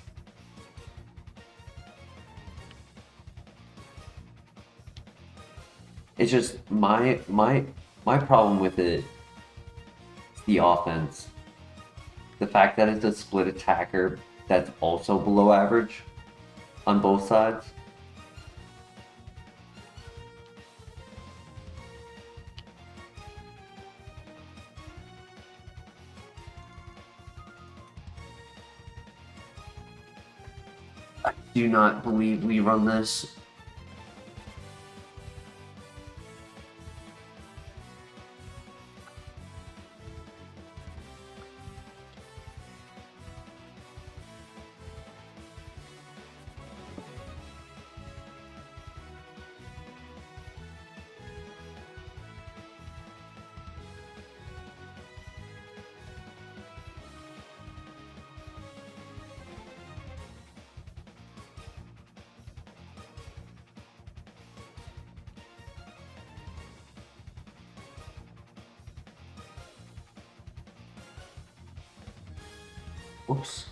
It's just my problem with it is the offense. The fact that it's a split attacker that's also below average on both sides. I do not believe we run this. Whoops.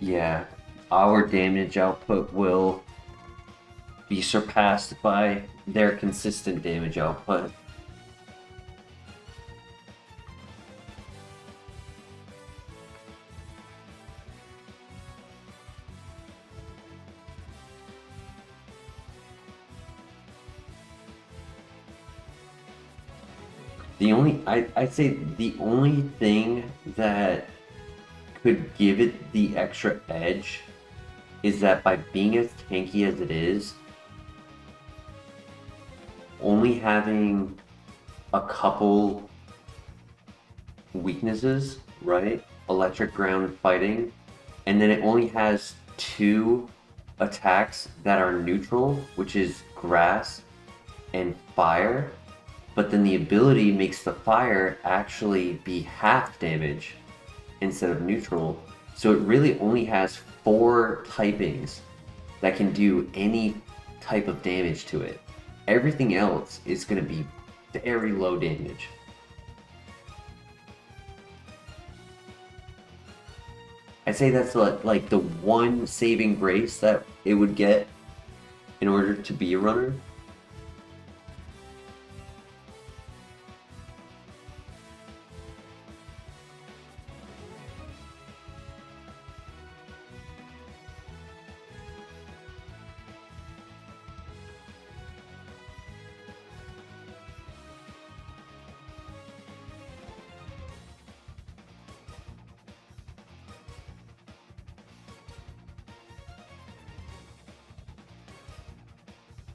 Yeah, our damage output will be surpassed by their consistent damage output. I'd say the only thing that could give it the extra edge is that by being as tanky as it is, only having a couple weaknesses, right? Electric, ground, fighting, and then it only has 2 attacks that are neutral, which is grass and fire, but then the ability makes the fire actually be half damage instead of neutral. So it really only has 4 typings that can do any type of damage to it. Everything else is going to be very low damage. I'd say that's like the one saving grace that it would get in order to be a runner.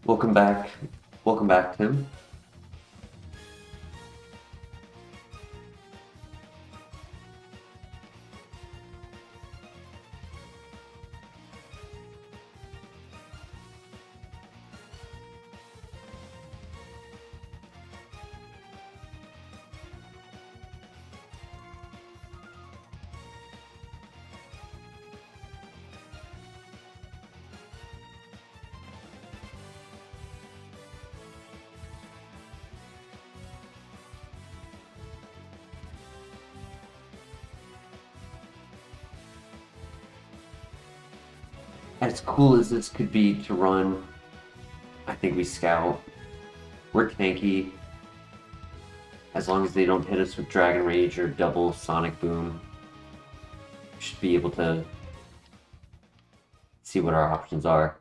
Welcome back. Welcome back, Tim. As cool as this could be to run, I think we scout. We're tanky. As long as they don't hit us with Dragon Rage or double Sonic Boom, we should be able to see what our options are.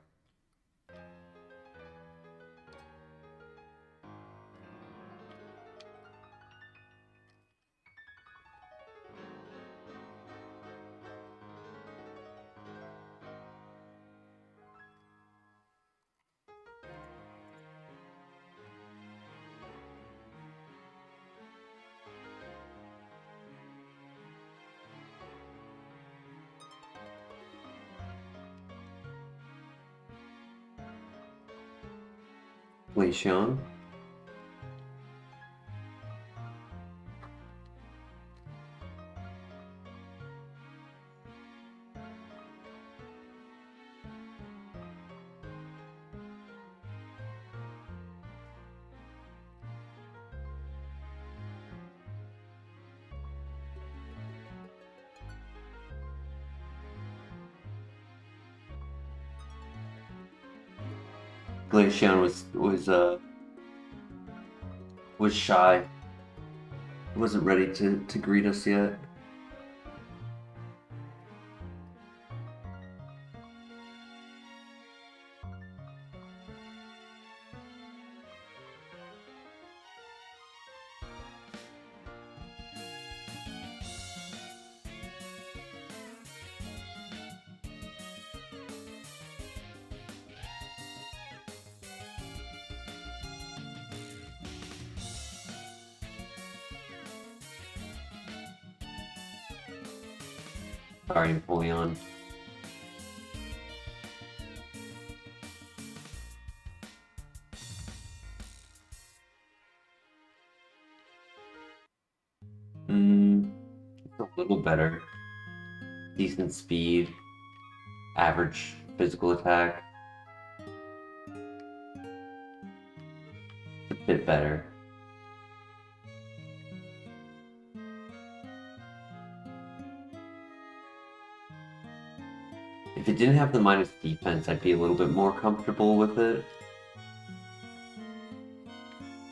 Glaceon. Glaceon was shy. He wasn't ready to greet us yet. Sorry, Napoleon. It's a little better. Decent speed. Average physical attack. It's a bit better. If it didn't have the minus defense, I'd be a little bit more comfortable with it.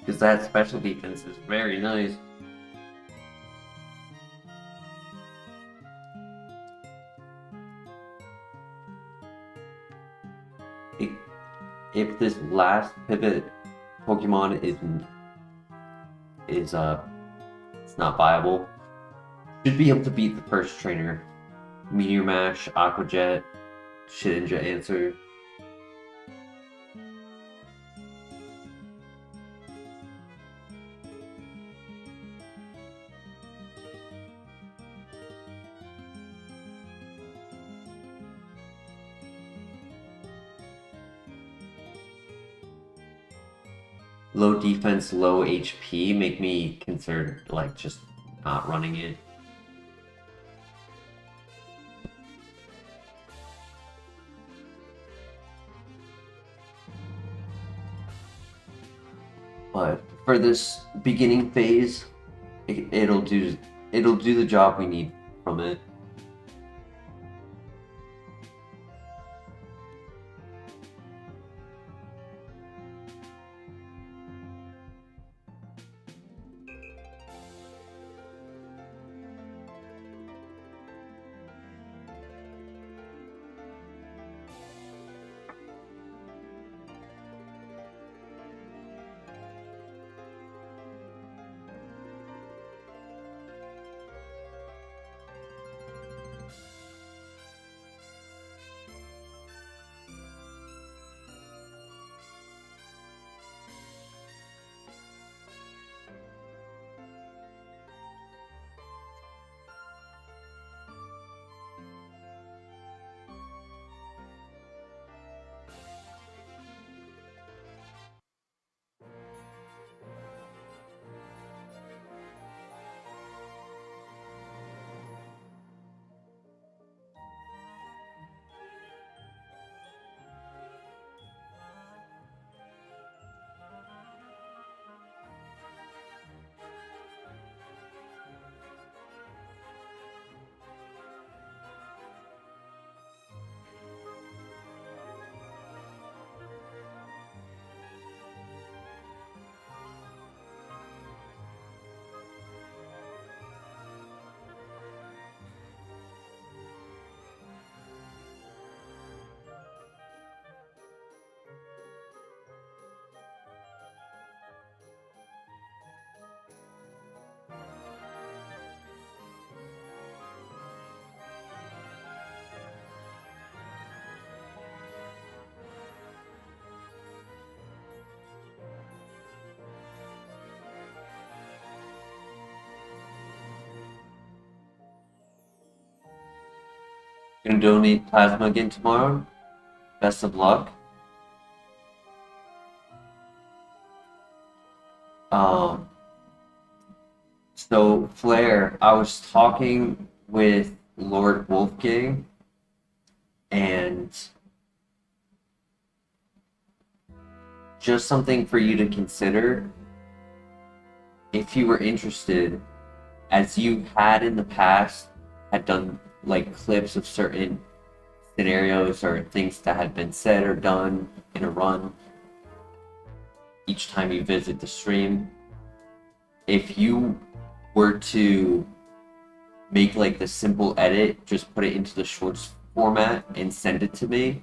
Because that special defense is very nice. If this last pivot Pokemon it's not viable, should be able to beat the first trainer. Meteor Mash, Aqua Jet, Shedinja Answer. Low defense, low HP make me consider like just not running it. But for this beginning phase, it'll do the job we need from it. Gonna donate plasma again tomorrow. Best of luck. So Flair, I was talking with Lord Wolfgang, and just something for you to consider if you were interested, as you had in the past, had done like clips of certain scenarios or things that had been said or done in a run each time you visit the stream. If you were to make like the simple edit, just put it into the shorts format and send it to me,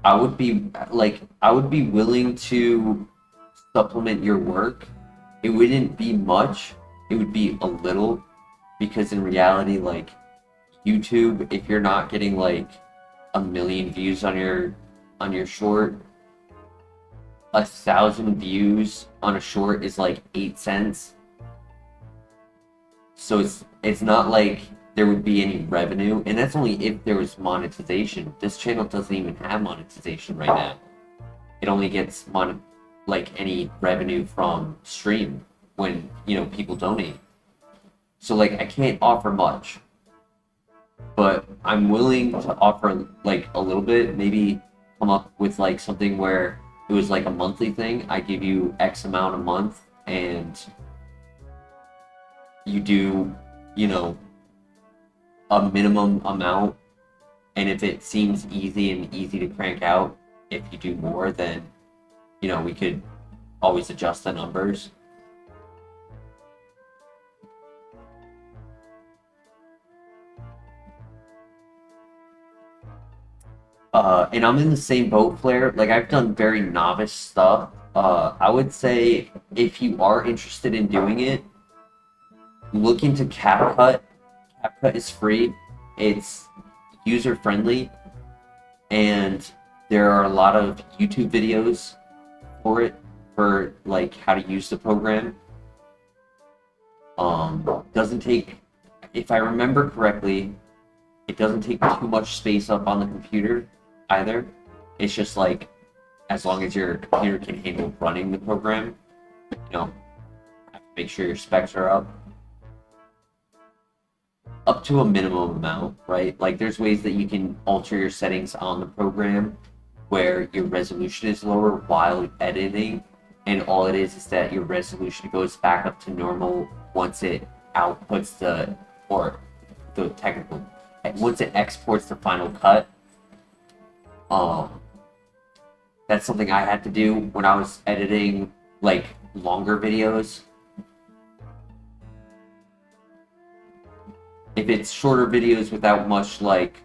I would be willing to supplement your work. It wouldn't be much, it would be a little, because in reality, like YouTube, if you're not getting like 1 million views on your short, 1,000 views on a short is like 8 cents. So it's not like there would be any revenue, and that's only if there was monetization. This channel doesn't even have monetization right now. It only gets any revenue from stream when, you know, people donate. So like I can't offer much, but I'm willing to offer like a little bit. Maybe come up with like something where it was like a monthly thing. I give you X amount a month, and you do, you know, a minimum amount, and if it seems easy to crank out, if you do more, then, you know, we could always adjust the numbers. And I'm in the same boat, Flair. Like, I've done very novice stuff. I would say if you are interested in doing it, look into CapCut. CapCut is free. It's user-friendly, and there are a lot of YouTube videos for it, for like how to use the program. Doesn't take, if I remember correctly, it doesn't take too much space up on the computer either. It's just like, as long as your computer can handle running the program, you know, have to make sure your specs are up to a minimum amount, right? Like, there's ways that you can alter your settings on the program where your resolution is lower while editing, and all it is that your resolution goes back up to normal once it outputs once it exports the final cut. That's something I had to do when I was editing like longer videos. If it's shorter videos without much like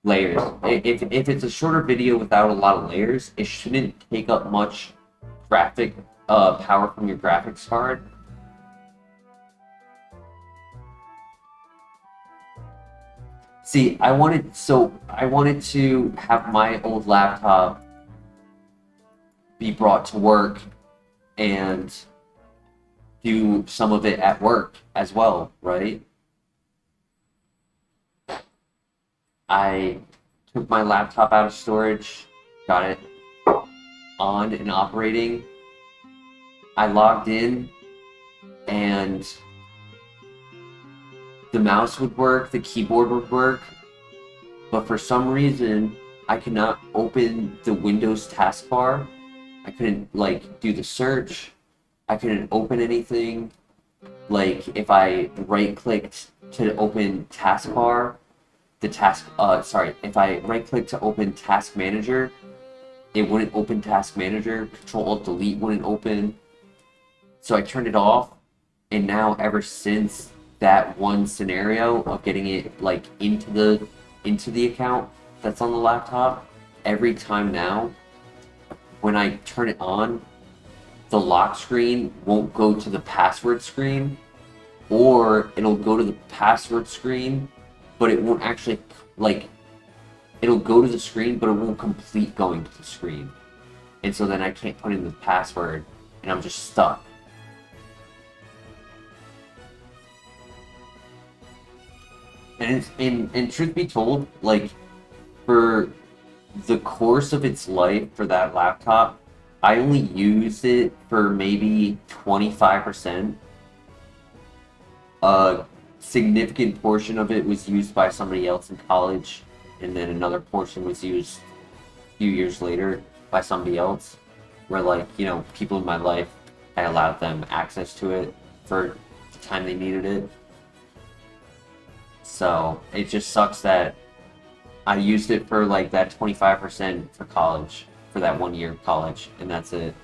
layers. If it's a shorter video without a lot of layers, it shouldn't take up much graphic power from your graphics card. See, I wanted to have my old laptop be brought to work and do some of it at work as well, right? I took my laptop out of storage, got it on and operating. I logged in, and the mouse would work, the keyboard would work, but for some reason, I could not open the Windows taskbar. I couldn't, like, do the search. I couldn't open anything. Like, if I right-clicked to open taskbar, if I right-click to open Task Manager, it wouldn't open Task Manager. Control-Alt-Delete wouldn't open. So I turned it off, and now ever since that one scenario of getting it like into the account that's on the laptop, every time now, when I turn it on, the lock screen won't go to the password screen, or it'll go to the password screen, but it won't actually, like, it'll go to the screen, but it won't complete going to the screen. And so then I can't put in the password, and I'm just stuck. And truth be told, like for the course of its life for that laptop, I only used it for maybe 25%. A significant portion of it was used by somebody else in college, and then another portion was used a few years later by somebody else. Where, like, you know, people in my life, I allowed them access to it for the time they needed it. So it just sucks that I used it for like that 25% for college, for that 1 year of college, and that's it.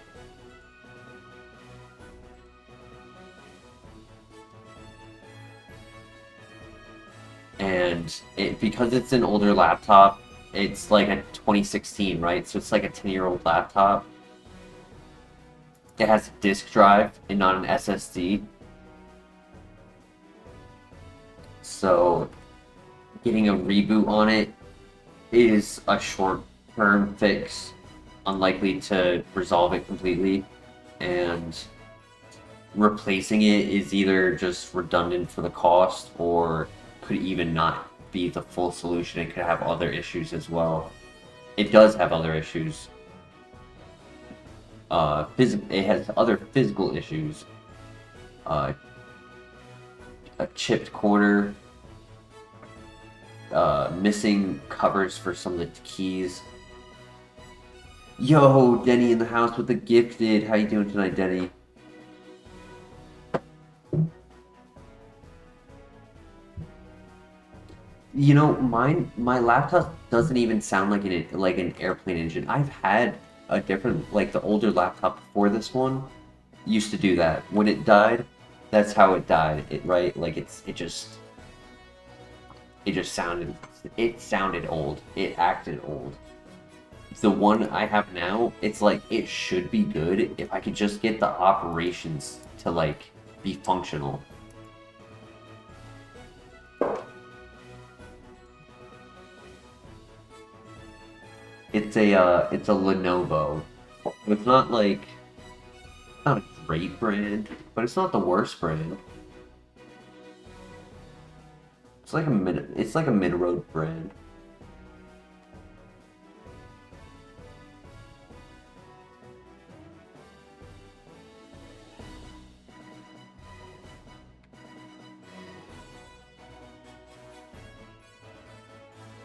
And because it's an older laptop, it's like a 2016, right? So it's like a 10-year-old laptop. It has a disk drive and not an SSD. So getting a reboot on it is a short-term fix, unlikely to resolve it completely, and replacing it is either just redundant for the cost or could even not be the full solution. It could have other issues as well. It does have other issues. It has other physical issues. A chipped corner, missing covers for some of the keys. Yo, Denny in the house with the gifted. How you doing tonight, Denny? You know, my laptop doesn't even sound like an airplane engine. I've had a different, like the older laptop before this one used to do that. When it died, that's how it died. Right? Like it sounded old. It acted old. The one I have now, it's like it should be good if I could just get the operations to like be functional. It's a Lenovo. It's not like not a great brand, but it's not the worst brand. It's like a mid-road brand.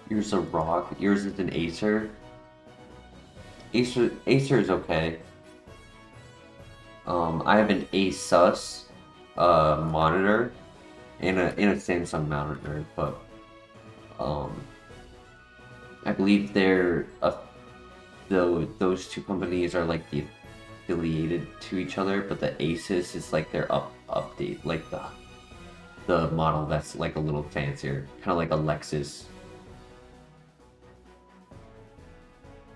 Yours a Rock. Yours is an Acer. Acer is okay. I have an Asus monitor and a Samsung monitor, but um, I believe those two companies are like affiliated to each other, but the Asus is like their update, like the model that's like a little fancier, kind of like a Lexus.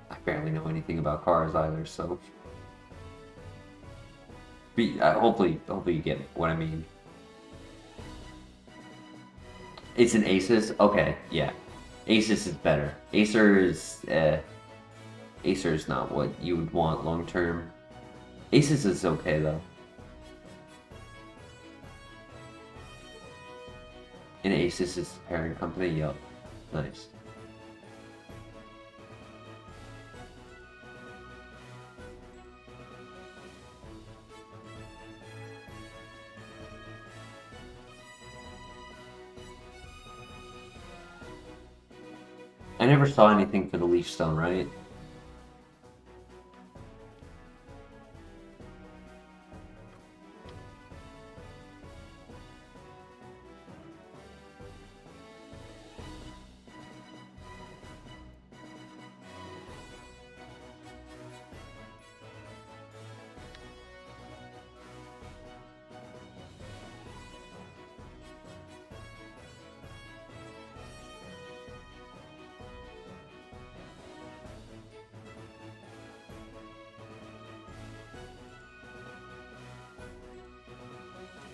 I barely know anything about cars either, so hopefully you get what I mean. It's an Asus? Okay, yeah. Asus is better. Acer is not what you would want long term. Asus is okay though. And Asus is the parent company, yup. Nice. I never saw anything for the Leaf Stone, right?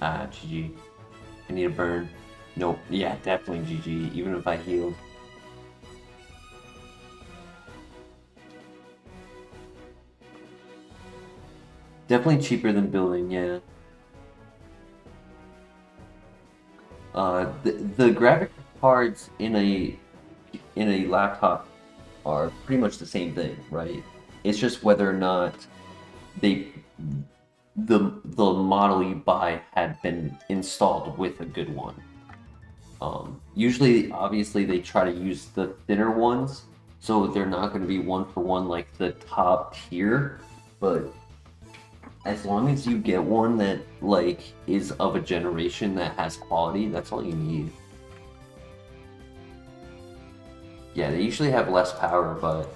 Ah, GG. I need a burn. Nope. Yeah, definitely GG, even if I healed. Definitely cheaper than building, yeah. The graphic cards in a laptop are pretty much the same thing, right? It's just whether or not they the model you buy had been installed with a good one. Usually, obviously, they try to use the thinner ones, so they're not going to be one for one like the top tier. But as long as you get one that like is of a generation that has quality, that's all you need. Yeah, they usually have less power, but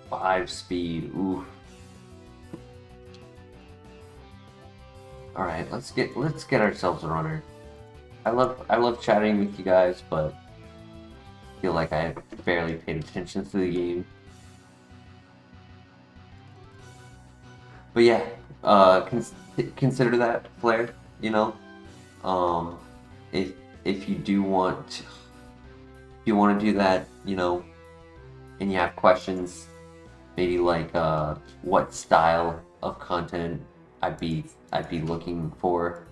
5 speed. Ooh. All right, let's get ourselves a runner. I love chatting with you guys, but I feel like I barely paid attention to the game. But yeah, consider that Flare. You know, um, if you do want to do that, you know, and you have questions, maybe like what style of content I'd be looking for,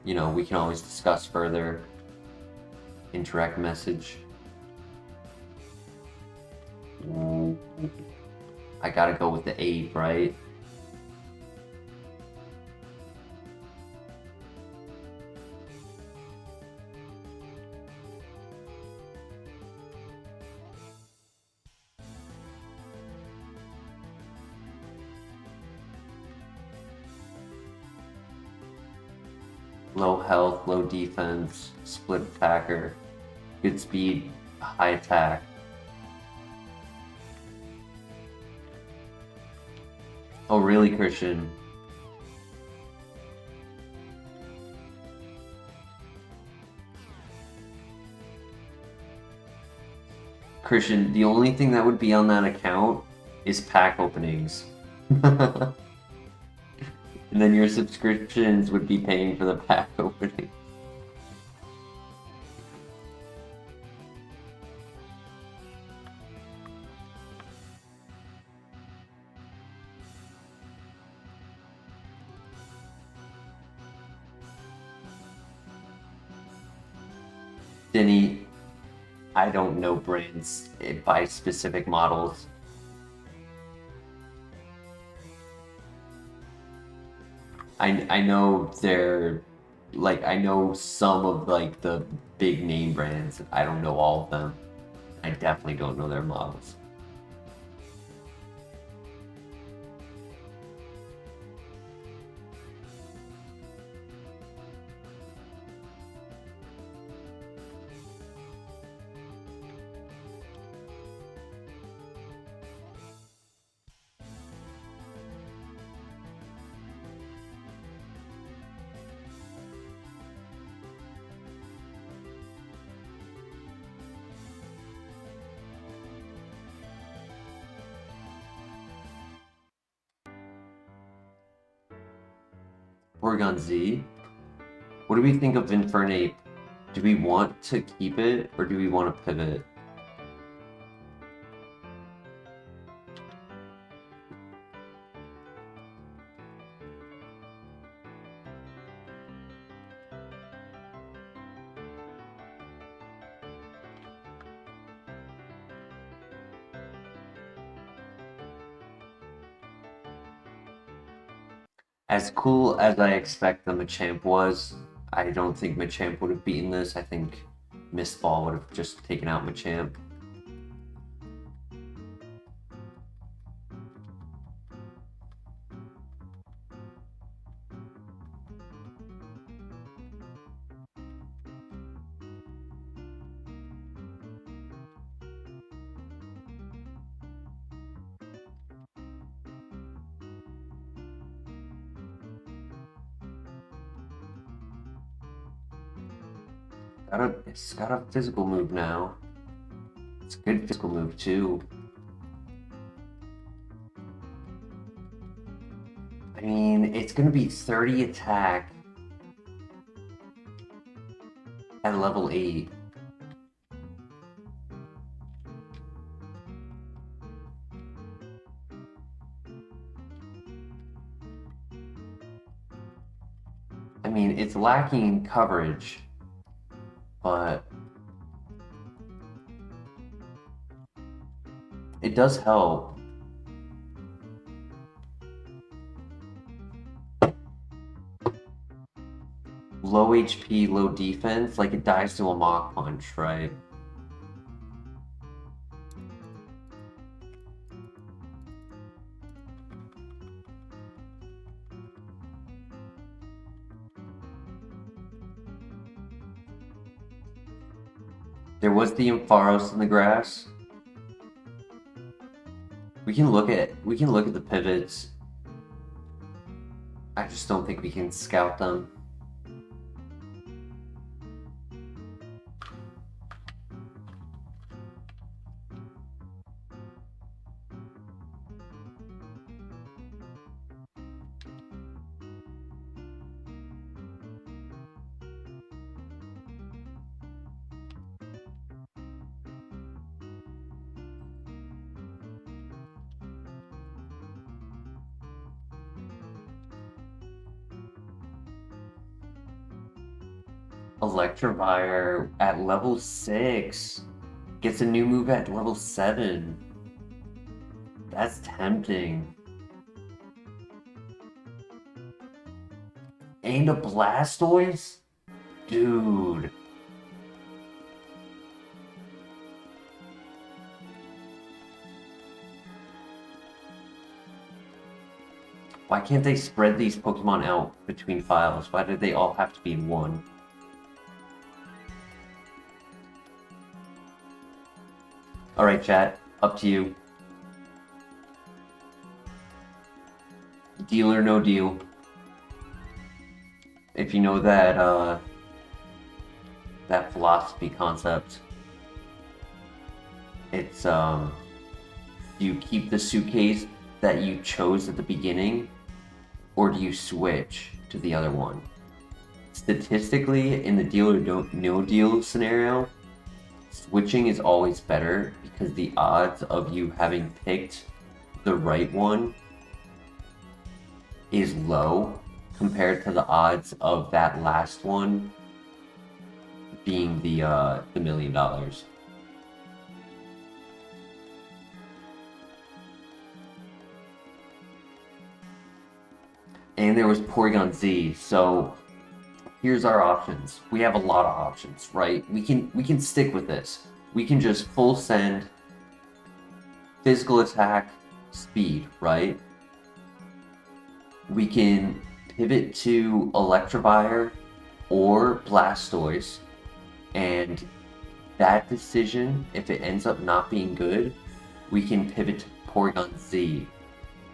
you know, we can always discuss further. Interact message. Ooh. I gotta go with the 8, right? Low health, low defense, split attacker, good speed, high attack. Oh, really, Christian? Christian, the only thing that would be on that account is pack openings. And then your subscriptions would be paying for the pack opening. Denny, I don't know brands by specific models. I know they're like I know some of like the big name brands. I don't know all of them. I definitely don't know their models. Oregon Z. What do we think of Infernape? Do we want to keep it or do we want to pivot? As cool as I expect the Machamp was, I don't think Machamp would have beaten this. I think Mist Ball would have just taken out Machamp. It's got a physical move now. It's a good physical move too. I mean, it's gonna be 30 attack at level 8. mean, it's lacking in coverage, but it does help. Low HP, low defense, like it dies to a Mach Punch, right? There was the Ampharos in the grass. We can look at the pivots. I just don't think we can scout them. Electivire at level 6 gets a new move at level 7. That's tempting. And a Blastoise? Dude. Why can't they spread these Pokemon out between files? Why do they all have to be in one? Alright, chat. Up to you. Deal or no deal. If you know that, that philosophy concept, it's, you keep the suitcase that you chose at the beginning, or do you switch to the other one? Statistically, in the deal or no deal scenario, switching is always better because the odds of you having picked the right one is low compared to the odds of that last one being the $1 million. And there was Porygon Z, so here's our options. We have a lot of options, right? We can stick with this. We can just full send, physical attack, speed, right? We can pivot to Electivire or Blastoise, and that decision, if it ends up not being good, we can pivot to Porygon Z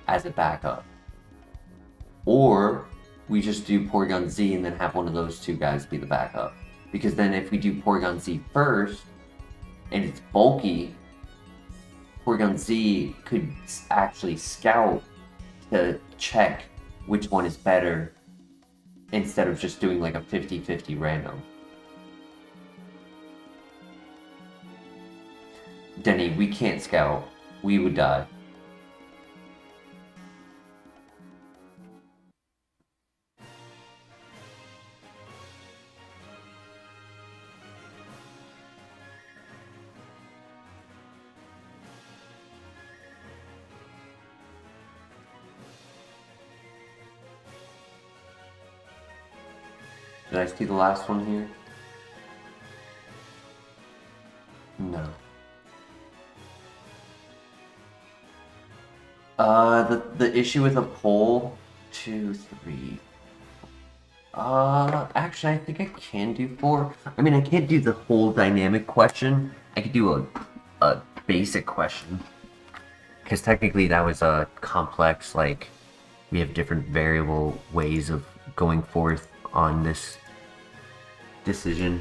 as a backup. Or we just do Porygon Z and then have one of those two guys be the backup. Because then if we do Porygon Z first, and it's bulky, Porygon Z could actually scout to check which one is better instead of just doing like a 50-50 random. Denny, we can't scout. We would die. Did I see the last one here? No. The issue with a poll, 2, 3. Actually, I think I can do 4. I mean, I can't do the whole dynamic question. I could do a basic question. Because technically that was a complex, like, we have different variable ways of going forth on this decision.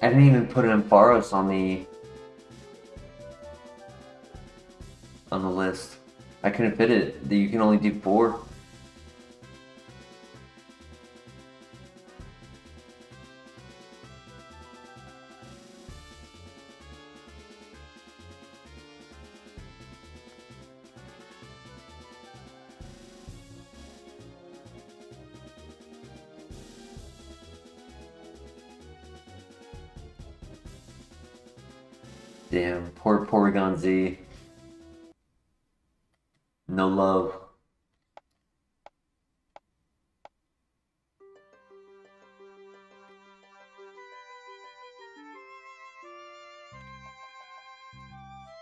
I didn't even put an Ampharos on the list. I couldn't fit it. You can only do 4. Damn, poor Porygon Z. No love.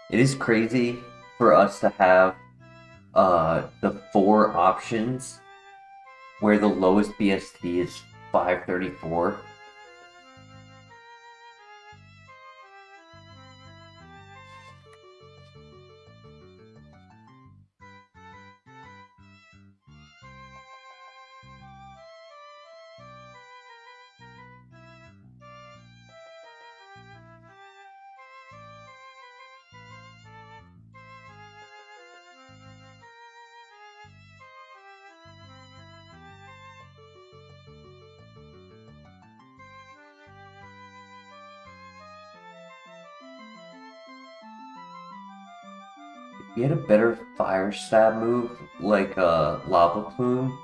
It is crazy for us to have the 4 options where the lowest BST is 534. If we had a better fire stab move like Lava Plume,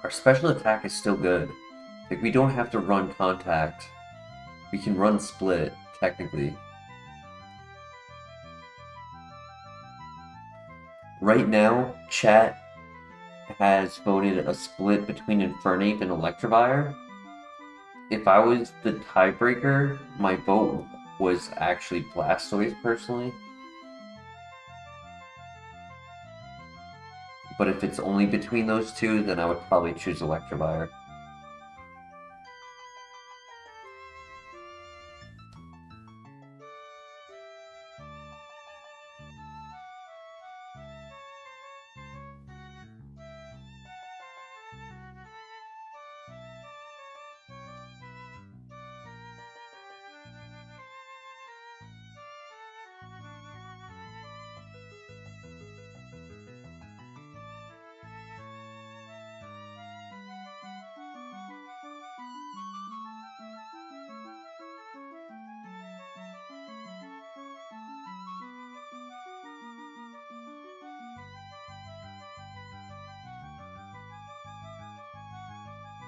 our special attack is still good. Like, we don't have to run contact. We can run split, technically. Right now, chat has voted a split between Infernape and Electivire. If I was the tiebreaker, my vote was actually Blastoise, personally. But if it's only between those two, then I would probably choose Electivire.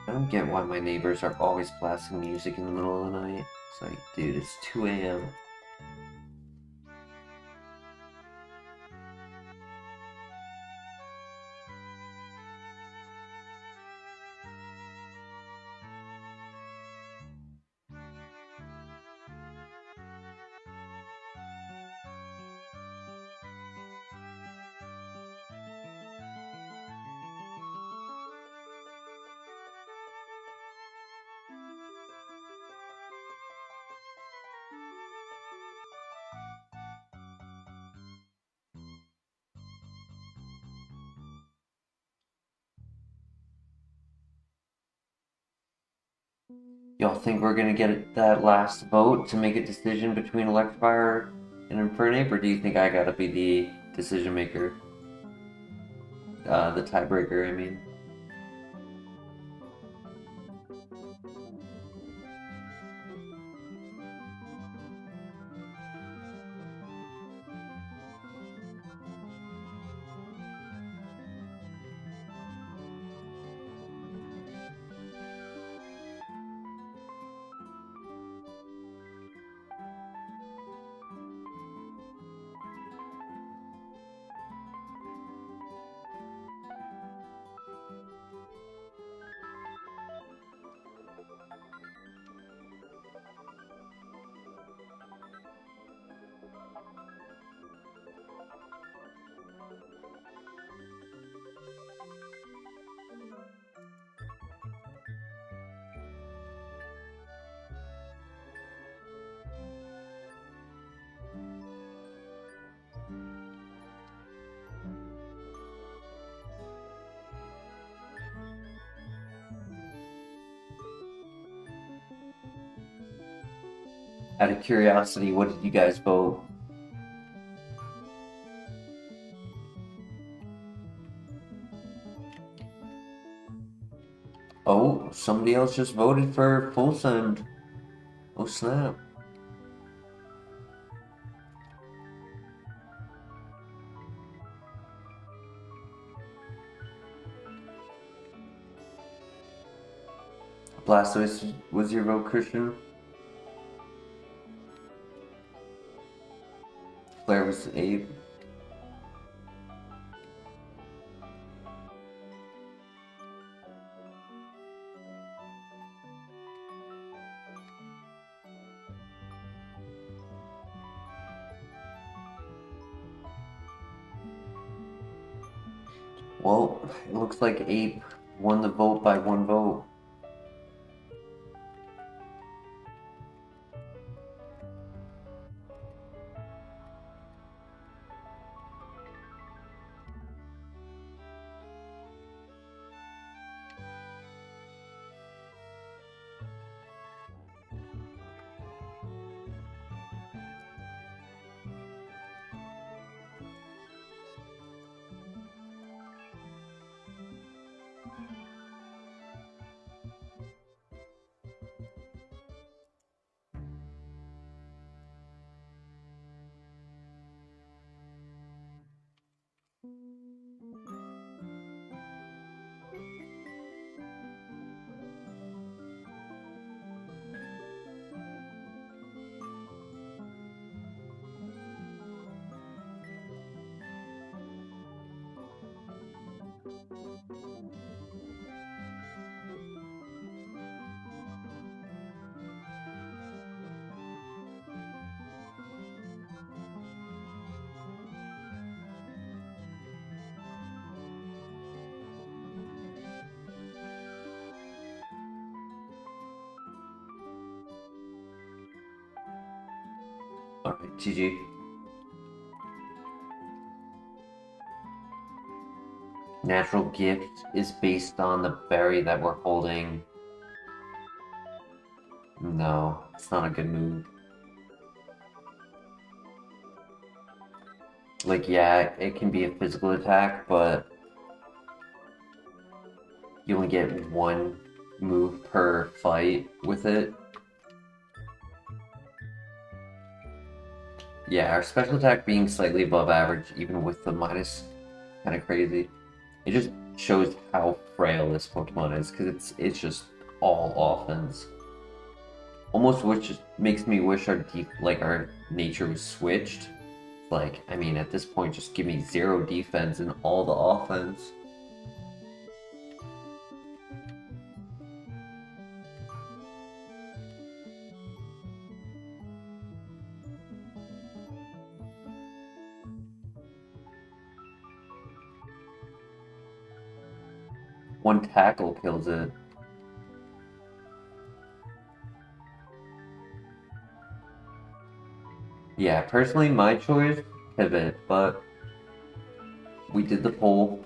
I don't get why my neighbors are always blasting music in the middle of the night. It's like, dude, it's 2 a.m. Y'all think we're gonna get that last vote to make a decision between Electivire and Infernape, or do you think I gotta be the decision maker? The tiebreaker, I mean. Out of curiosity, what did you guys vote? Oh, somebody else just voted for full send. Oh snap. Blastoise was your vote, Christian? Claire was 8. Well, it looks like Ape won the vote by 1 vote. Alright, GG. Natural gift is based on the berry that we're holding. No, it's not a good move. Like, yeah, it can be a physical attack, but you only get 1 move per fight with it. Yeah, our special attack being slightly above average, even with the minus, kind of crazy. It just shows how frail this Pokemon is, because it's just all offense. Almost which makes me wish our our nature was switched. Like, I mean, at this point, just give me 0 defense and all the offense. One tackle kills it. Yeah, personally, my choice, pivot, but we did the poll.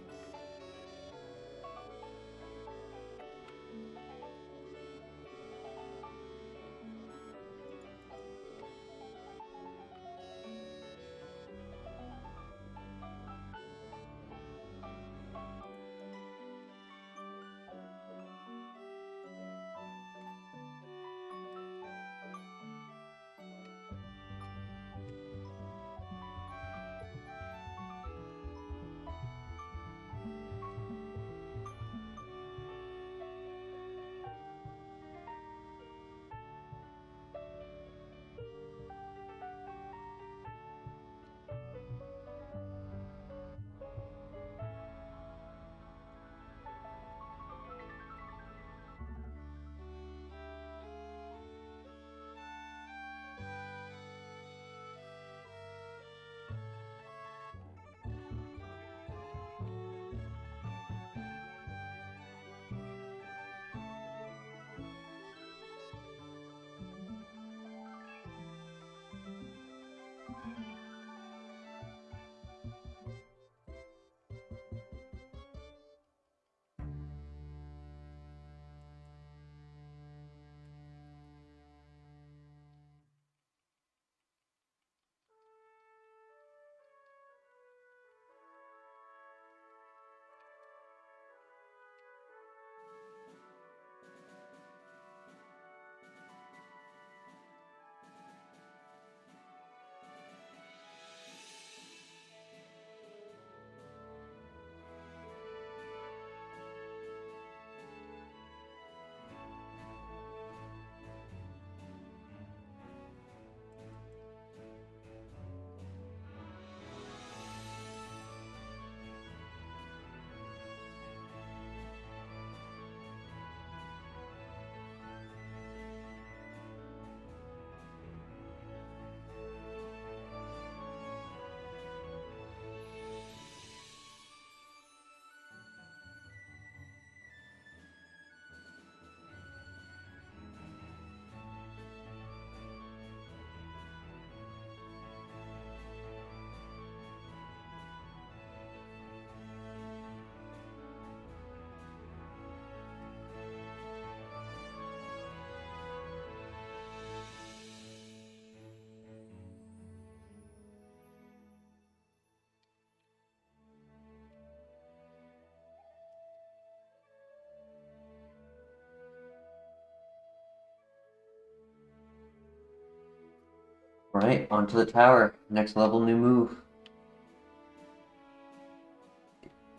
Alright, onto the tower. Next level, new move.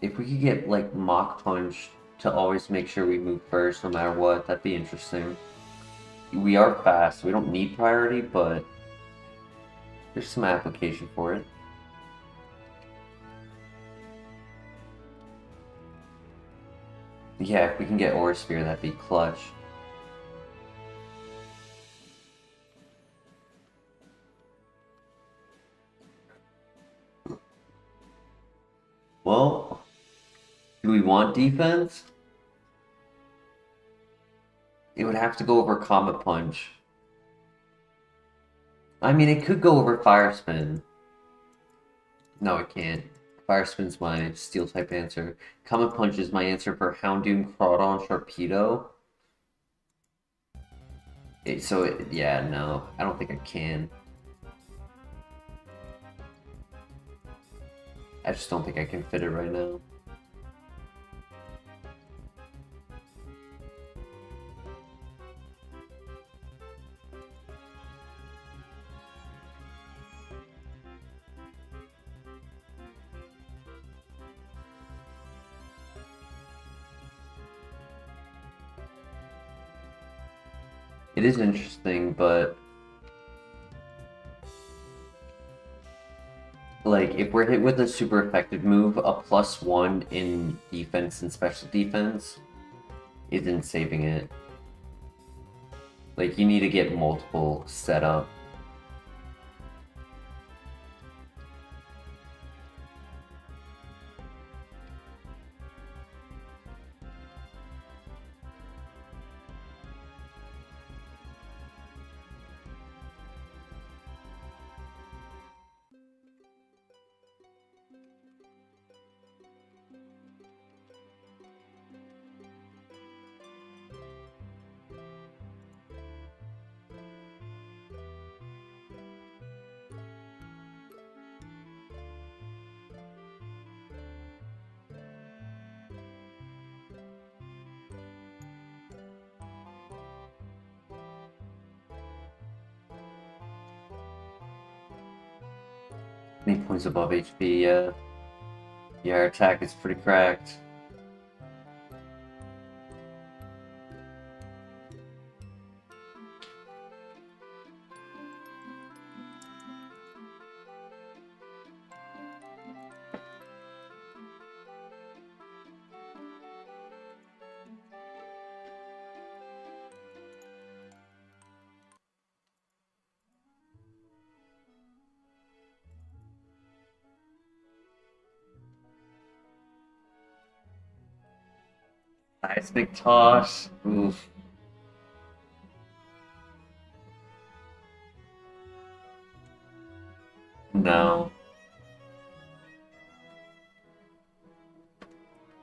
If we could get, like, Mach Punch to always make sure we move first no matter what, that'd be interesting. We are fast, we don't need priority, but there's some application for it. Yeah, if we can get Aura Sphere, that'd be clutch. Well, do we want defense? It would have to go over Comet Punch. I mean, it could go over Fire Spin. No, it can't. Fire Spin's my Steel-type answer. Comet Punch is my answer for Houndoom, Crawdon, Sharpedo. Yeah, no. I don't think I can. I just don't think I can fit it right now. It is interesting, but like if we're hit with a super effective move, a +1 in defense and special defense isn't saving it. Like you need to get multiple set up. Many points above HP, yeah. Yeah, our attack is pretty cracked. Seismic Toss. Oof. No.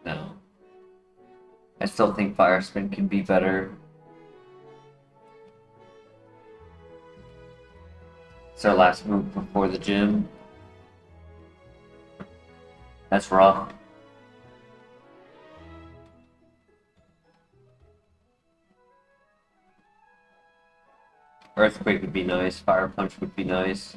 No. I still think Fire Spin can be better. It's our last move before the gym. That's rough. Earthquake would be nice. Fire Punch would be nice.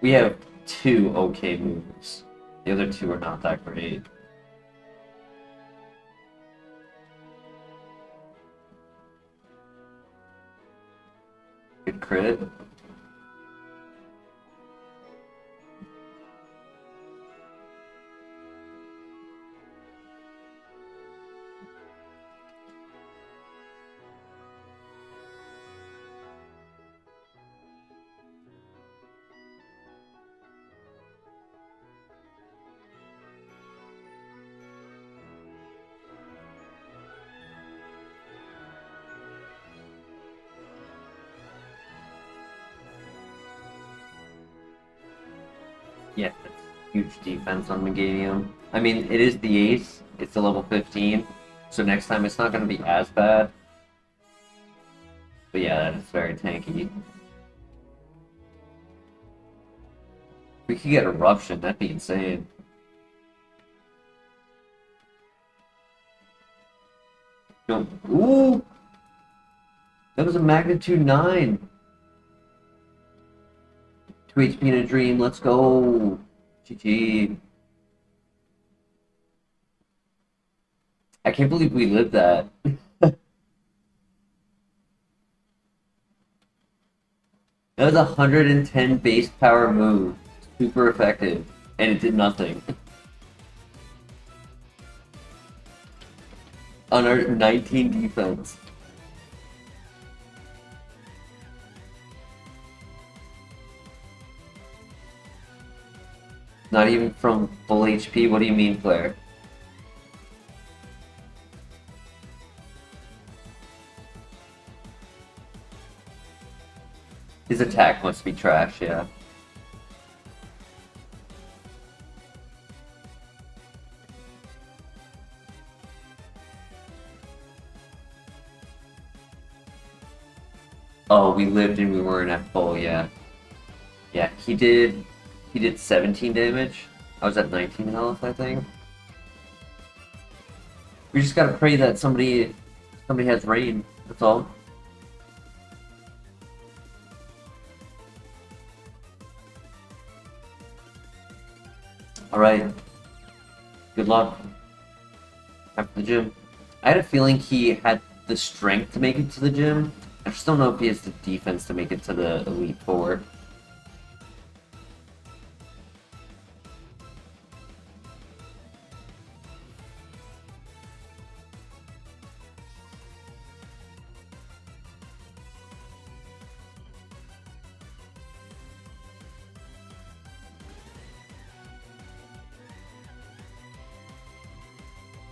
We have 2 okay moves. The other 2 are not that great. Good crit. Yeah, that's huge defense on Meganium. I mean, it is the ace. It's a level 15. So next time it's not going to be as bad. But yeah, that is very tanky. We could get Eruption, that'd be insane. No. Ooh! That was a magnitude 9. 2 HP in a dream, let's go! GG. I can't believe we lived that. That was a 110 base power move. Super effective. And it did nothing. On our 19 defense. Not even from full HP? What do you mean, player? His attack must be trash, yeah. Oh, we lived and we weren't at full, yeah. Yeah, he did 17 damage. I was at 19 health, I think. We just gotta pray that somebody has rain, that's all. Alright. Good luck. After the gym. I had a feeling he had the strength to make it to the gym. I just don't know if he has the defense to make it to the Elite Four.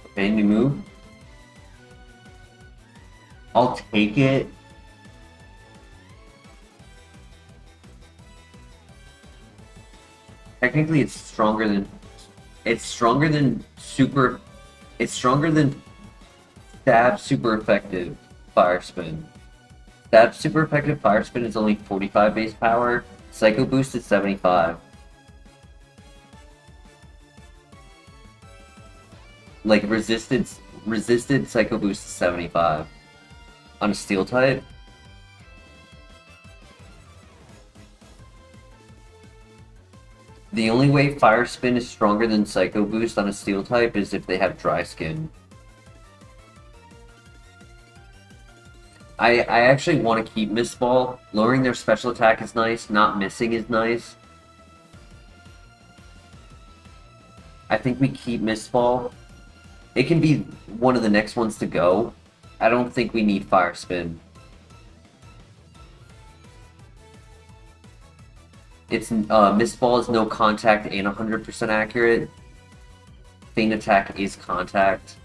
Okay, new move. I'll take it. Technically, it's stronger than Stab Super Effective Fire Spin. Stab Super Effective Fire Spin is only 45 base power. Psycho Boost is 75. Like resisted Psycho Boost is 75 on a Steel type. The only way Fire Spin is stronger than Psycho Boost on a Steel type is if they have Dry Skin. I actually want to keep Mist Ball. Lowering their special attack is nice. Not missing is nice. I think we keep Mist Ball. It can be one of the next ones to go. I don't think we need Fire Spin. It's Mist Ball is no contact and 100% accurate. Feint Attack is contact.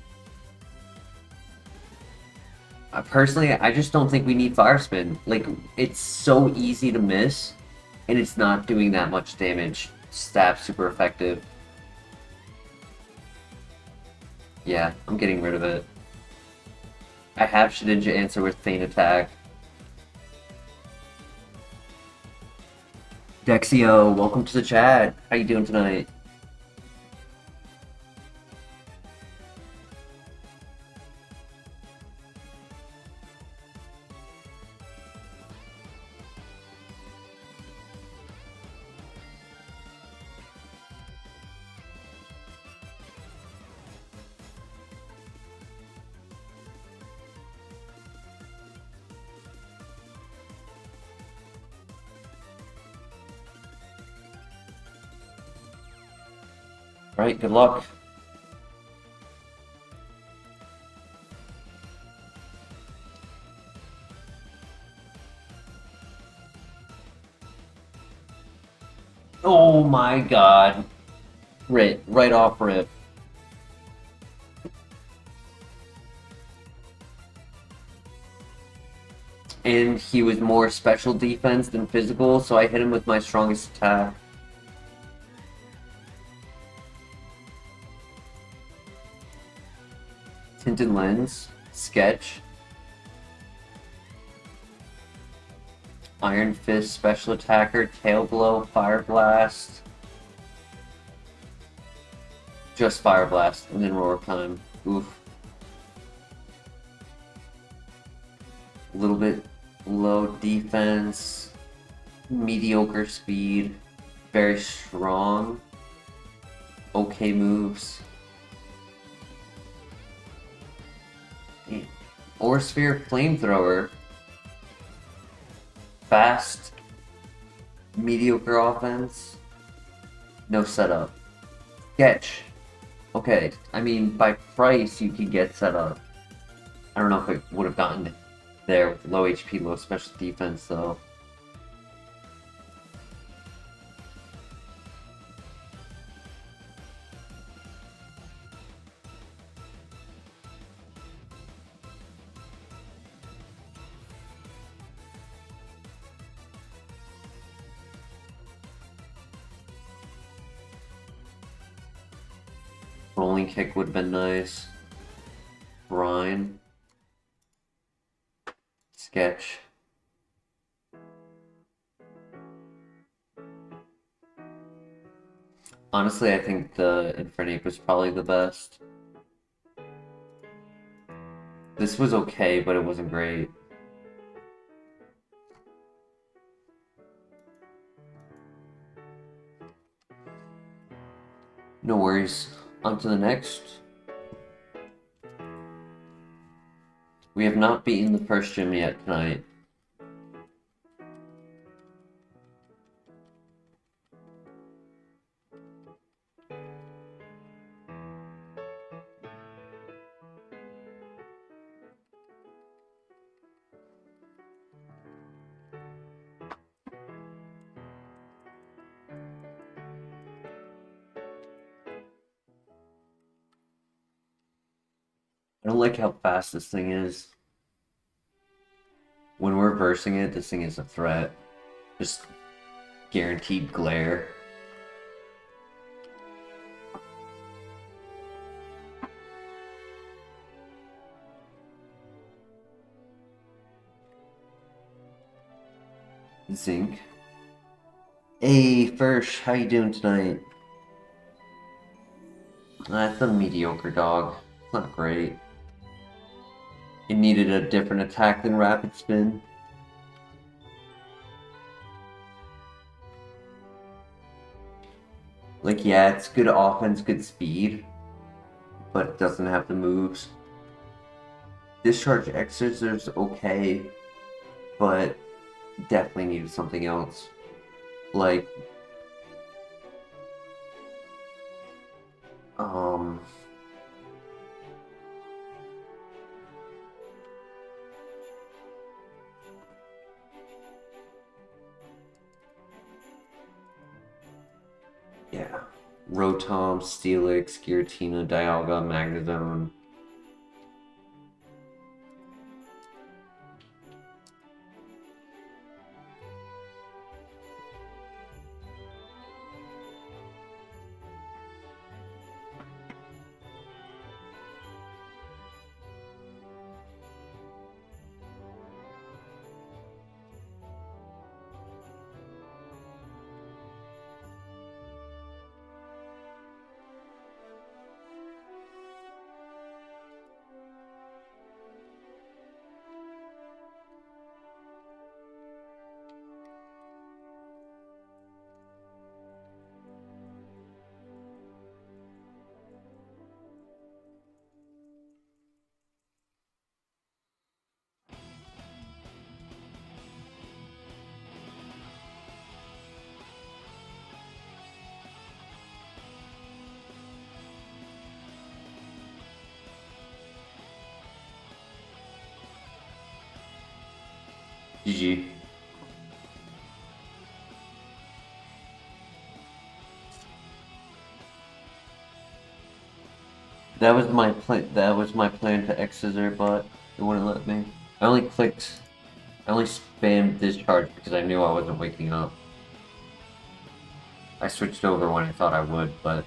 Personally, I just don't think we need Fire Spin. Like, it's so easy to miss, and it's not doing that much damage. Stab super effective. Yeah, I'm getting rid of it. I have Shedinja answer with Feint Attack. Dexio, welcome to the chat. How you doing tonight? Alright, good luck. Oh my god. Right off rip. And he was more special defense than physical, so I hit him with my strongest attack. Tinted Lens, Sketch, Iron Fist, Special Attacker, Tail Blow, Fire Blast, Just Fire Blast and then Roar time. Oof. A little bit low defense, mediocre speed, very strong, okay moves. Damn. Or Sphere Flamethrower. Fast, mediocre offense, no setup. Sketch. Okay, I mean, by price, you can get setup. I don't know if it would have gotten there with low HP, low special defense, though. Rolling kick would have been nice. Brine. Sketch. Honestly, I think the Infernape was probably the best. This was okay, but it wasn't great. No worries. On to the next. We have not beaten the first gym yet tonight. I don't like how fast this thing is. When we're versing it, this thing is a threat. Just guaranteed glare. Zinc. Hey, Fersh, how you doing tonight? That's a mediocre dog. It's not great. It needed a different attack than Rapid Spin. Like, yeah, it's good offense, good speed, but it doesn't have the moves. Discharge X Scissors okay, but definitely needed something else. Like, yeah. Rotom, Steelix, Giratina, Dialga, Magnezone. GG. That was my plan. That was my plan to X Scissor, but it wouldn't let me. I only spammed discharge because I knew I wasn't waking up. I switched over when I thought I would, but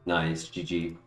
Nice, GG.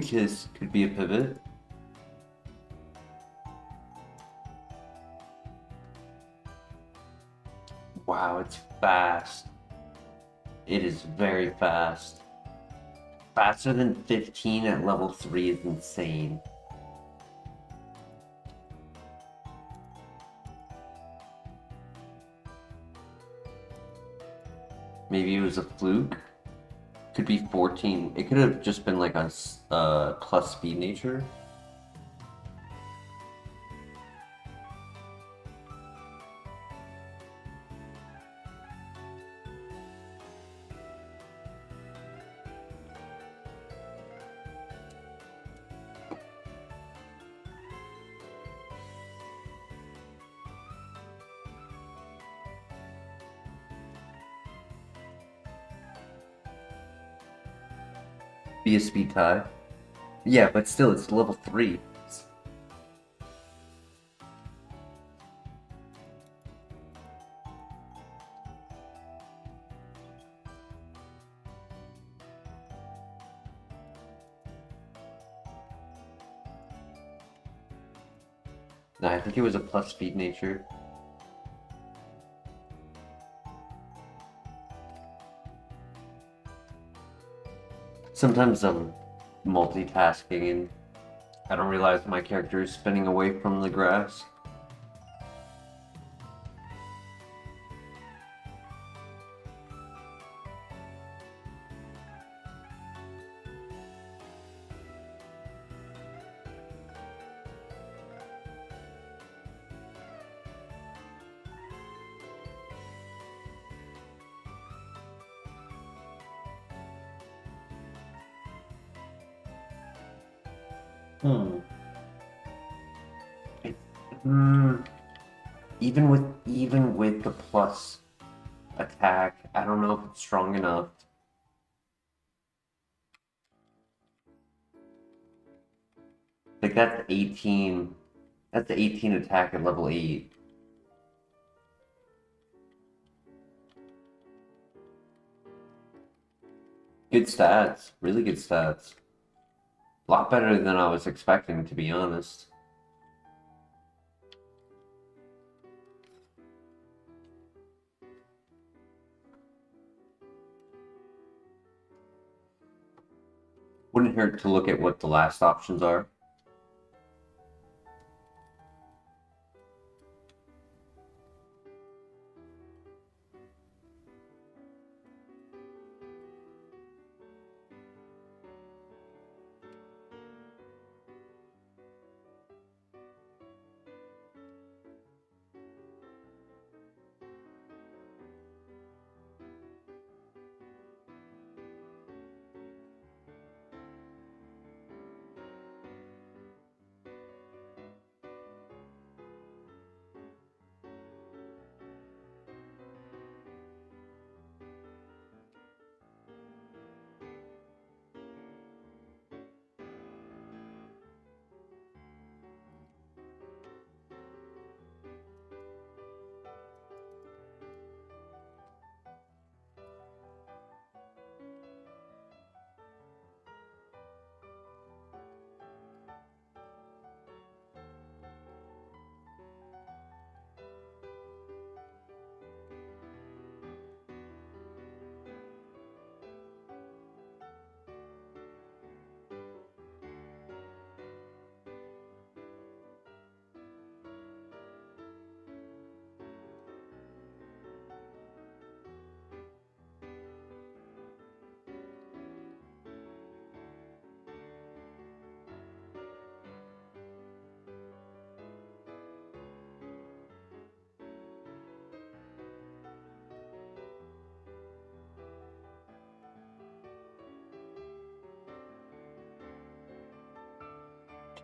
Kiss could be a pivot. Wow, it's fast. It is very fast. Faster than 15 at level 3 is insane. Maybe it was a fluke. Could be 14. It could have just been like a plus speed nature. Be a speed tie. Yeah, but still, it's level 3. No, I think it was a plus speed nature. Sometimes I'm multitasking and I don't realize my character is spinning away from the grass. Hmm. It, mm, even with the plus attack, I don't know if it's strong enough. Like that's 18. That's the 18 attack at level 8. Good stats. Really good stats. A lot better than I was expecting, to be honest. Wouldn't hurt to look at what the last options are.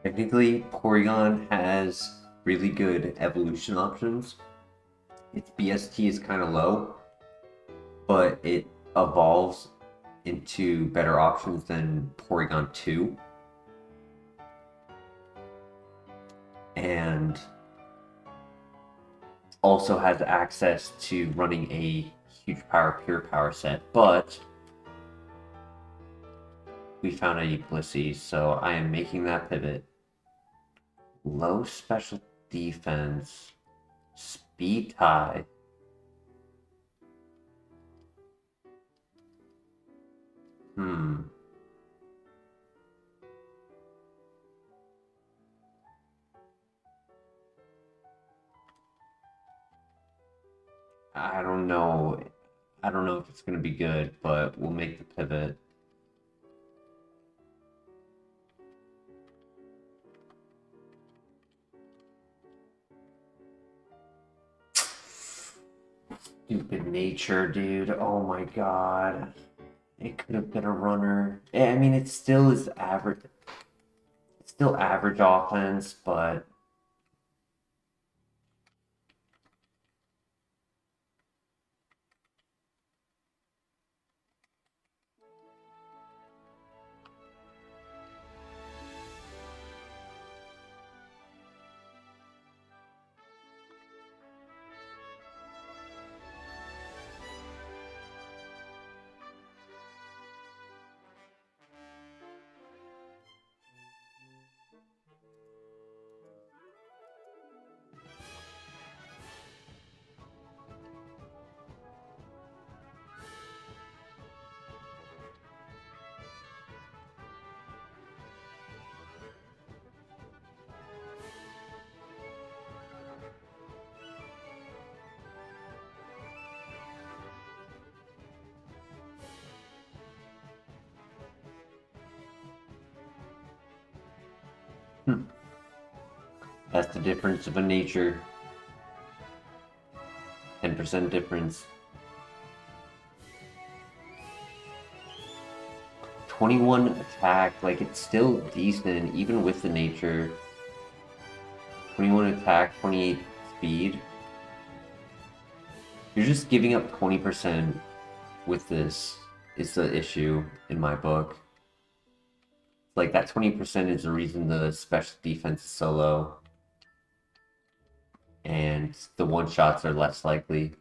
Technically, Porygon has really good evolution options. Its BST is kind of low, but it evolves into better options than Porygon 2. And also has access to running a huge power pure power set, but we found a Blissey, so I am making that pivot. Low special defense, speed tie. I don't know. I don't know if it's going to be good, but we'll make the pivot. Stupid nature, dude. Oh my god. It could have been a runner. I mean, it still is average. It's still average offense, but that's the difference of a nature. 10% difference. 21 attack, like it's still decent even with the nature. 21 attack, 28 speed. You're just giving up 20% with this is the issue in my book. Like that 20% is the reason the special defense is so low. And the one-shots are less likely.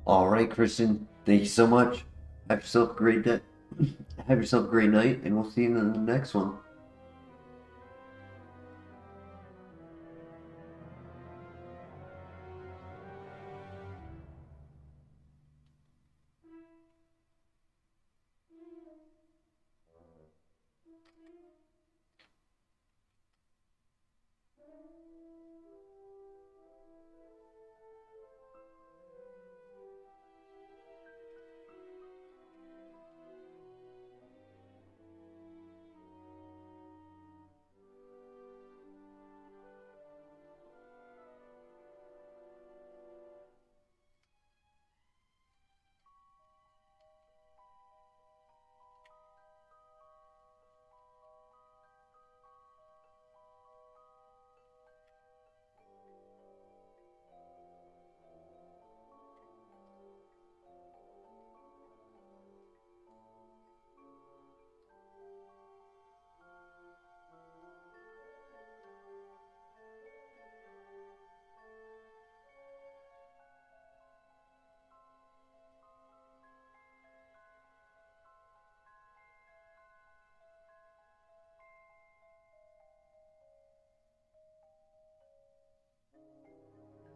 All right, Christian. Thank you so much. Have yourself a great day. Have yourself a great night, and we'll see you in the next one.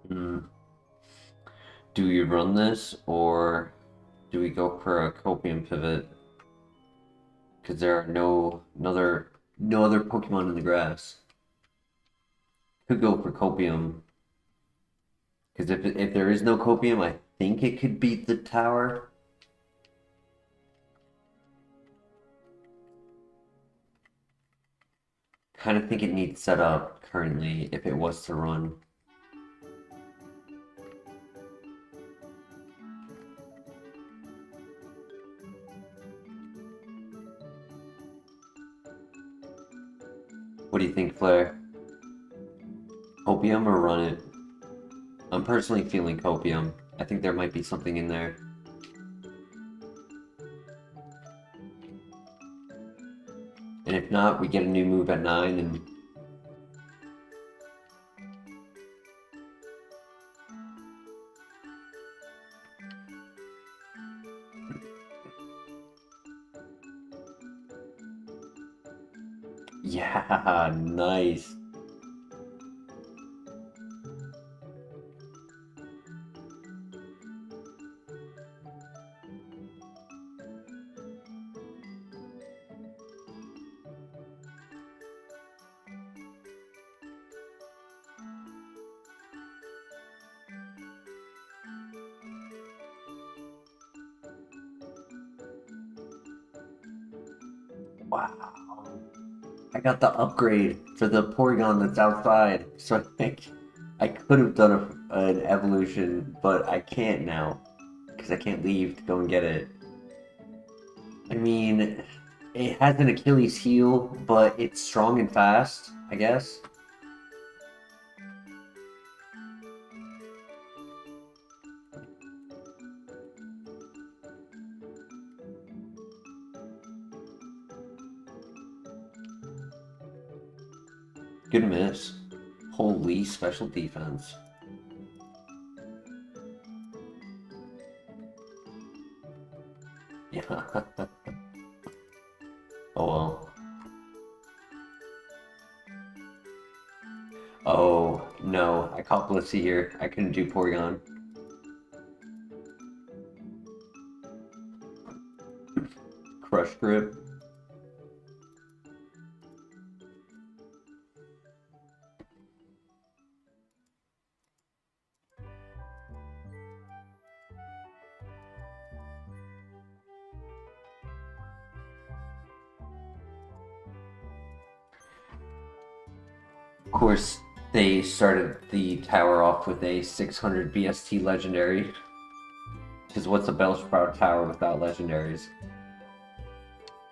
Hmm. Do we run this, or do we go for a copium pivot? Because there are no other Pokemon in the grass. Could go for copium. Because if there is no copium, I think it could beat the tower. Kind of think it needs set up currently if it was to run. What do you think, Flair? Copium or run it? I'm personally feeling copium. I think there might be something in there. And if not, we get a new move at 9 and... Yeah, nice. Wow. I got the upgrade for the Porygon that's outside, so I think I could have done an evolution, but I can't now, because I can't leave to go and get it. I mean, it has an Achilles heel, but it's strong and fast, I guess. Good miss. Holy special defense. Yeah. Oh well. Oh, no. I caught Blissey here. I couldn't do Porygon. Crush Grip. Of course, they started the tower off with a 600 BST legendary. Because what's a Bellsprout tower without legendaries?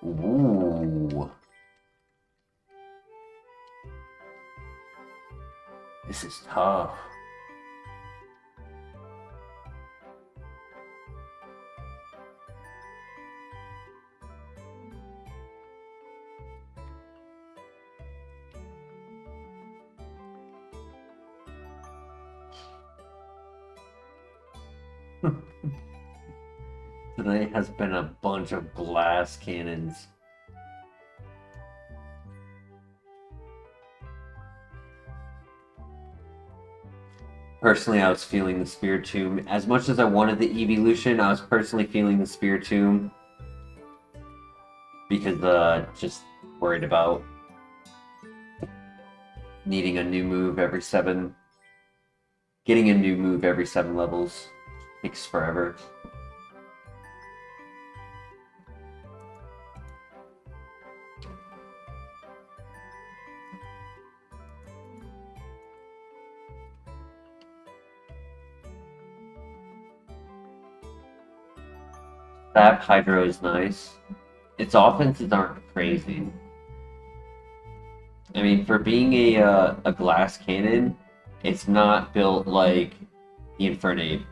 Ooh. This is tough. Tonight has been a bunch of glass cannons. Personally, I was feeling the Spirit Tomb. As much as I wanted the evolution, I was personally feeling the Spirit Tomb. Because just worried about needing a new move every 7. Getting a new move every 7 levels takes forever. That Hydro is nice. Its offenses aren't crazy. I mean, for being a glass cannon, it's not built like the Infernape.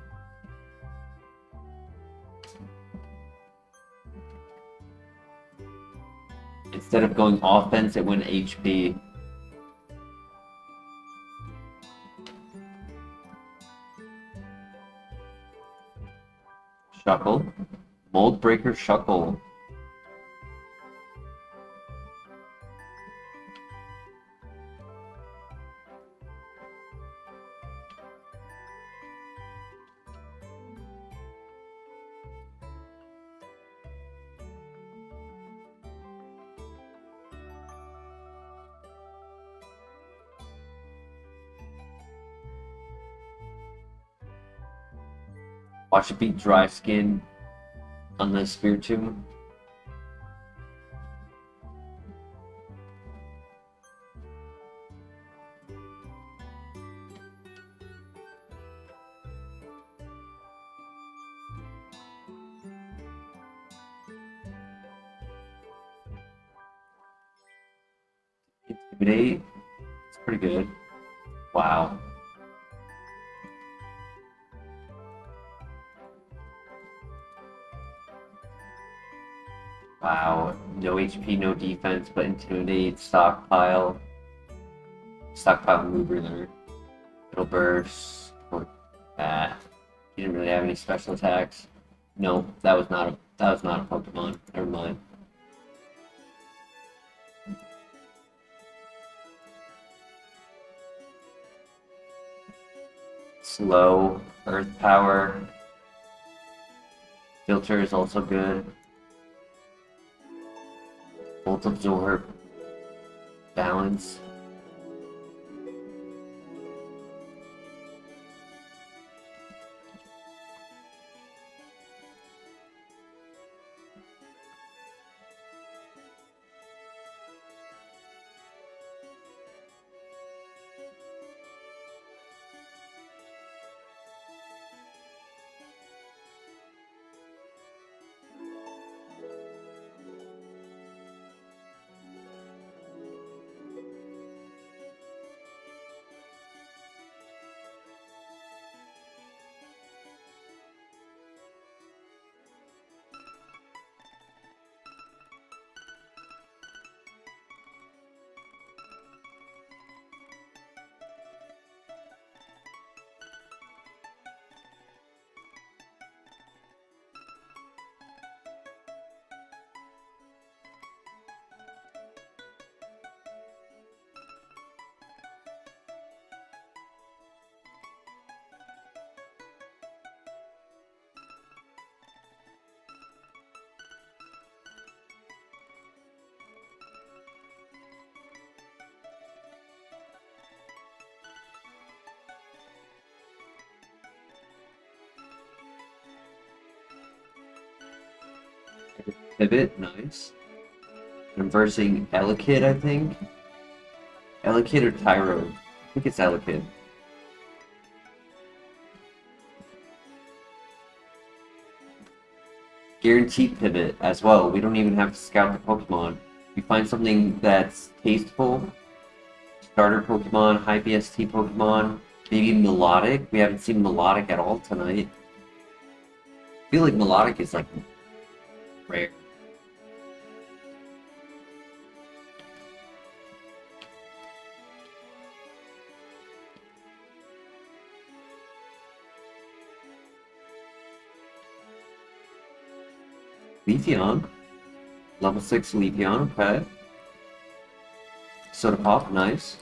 Instead of going offense, it went HP. Shuckle. Mold Breaker Shuckle. Watch it beat Dry Skin on the Spirit Tomb. Intimidate. It's pretty good. Wow. Wow. No HP, no defense, but Intimidate, Stockpile. Stockpile move learn. It'll burst. He didn't really have any special attacks. No, that was not a Pokemon. Never mind. Slow, Earth Power. Filter is also good. Bolt Absorb. Balance. Pivot, nice. I'm versing Elekid, I think. Elekid or Tyro? I think it's Elekid. Guaranteed pivot as well. We don't even have to scout the Pokemon. We find something that's tasteful. Starter Pokemon, high BST Pokemon, maybe Melodic. We haven't seen Melodic at all tonight. I feel like Melodic is like rare. Leafeon. Level 6 Leafeon, okay. Soda Pop, nice.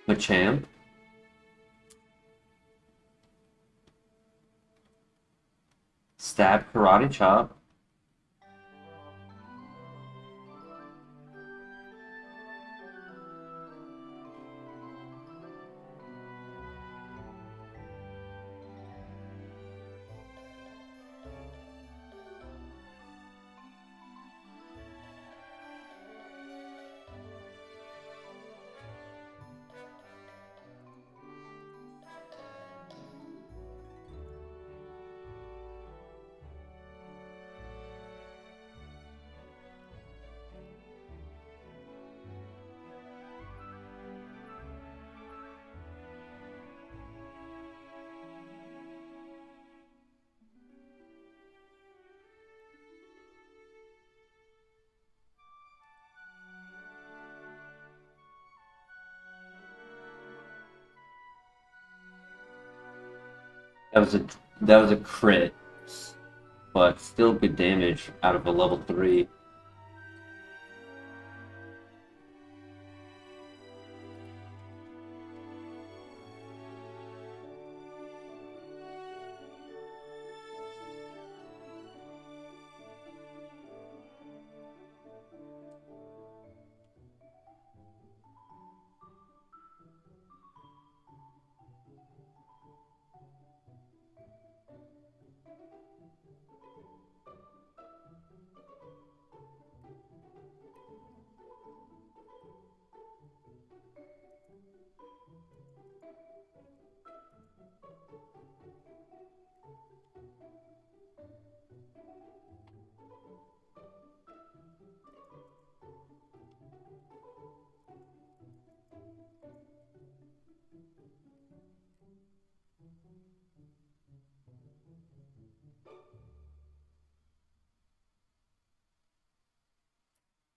Machamp. Stab, Karate Chop. That was a crit, but still good damage out of a level 3.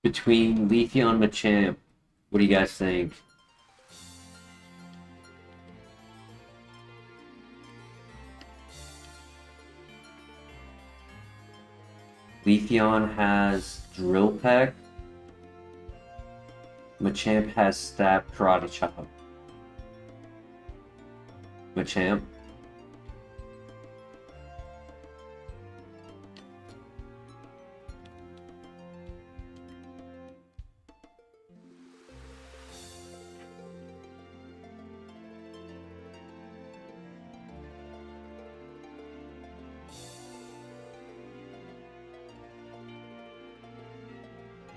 Between Leafeon and Machamp, what do you guys think? Leafeon has Drill Peck. Machamp has Stab, Karate Chop. Machamp.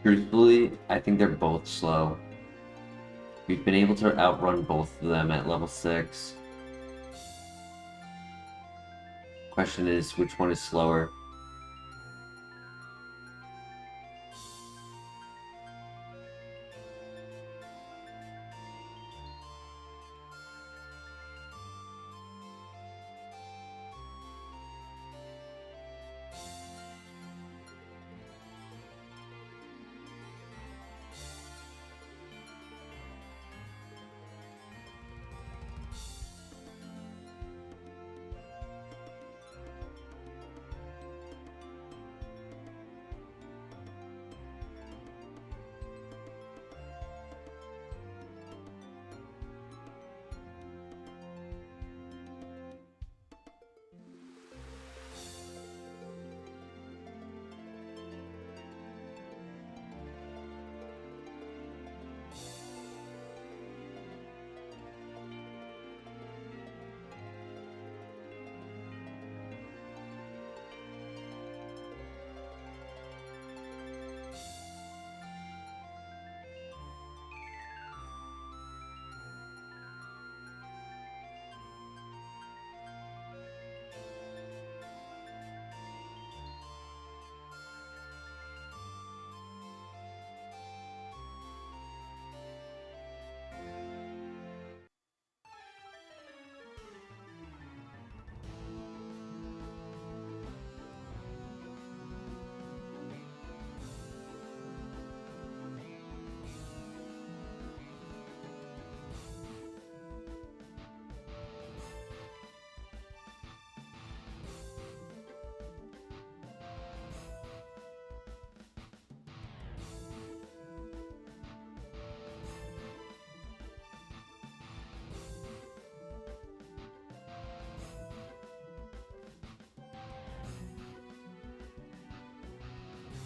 Truthfully, I think they're both slow. We've been able to outrun both of them at level 6. Question is, which one is slower?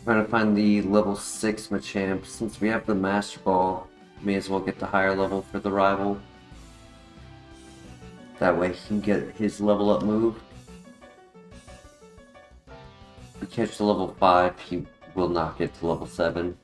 Trying to find the level 6 Machamp. Since we have the Master Ball, may as well get the higher level for the rival. That way he can get his level up move. If we catch the level 5, he will not get to level 7.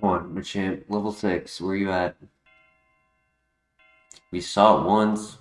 Come on, Machamp, level 6, where you at? We saw it once.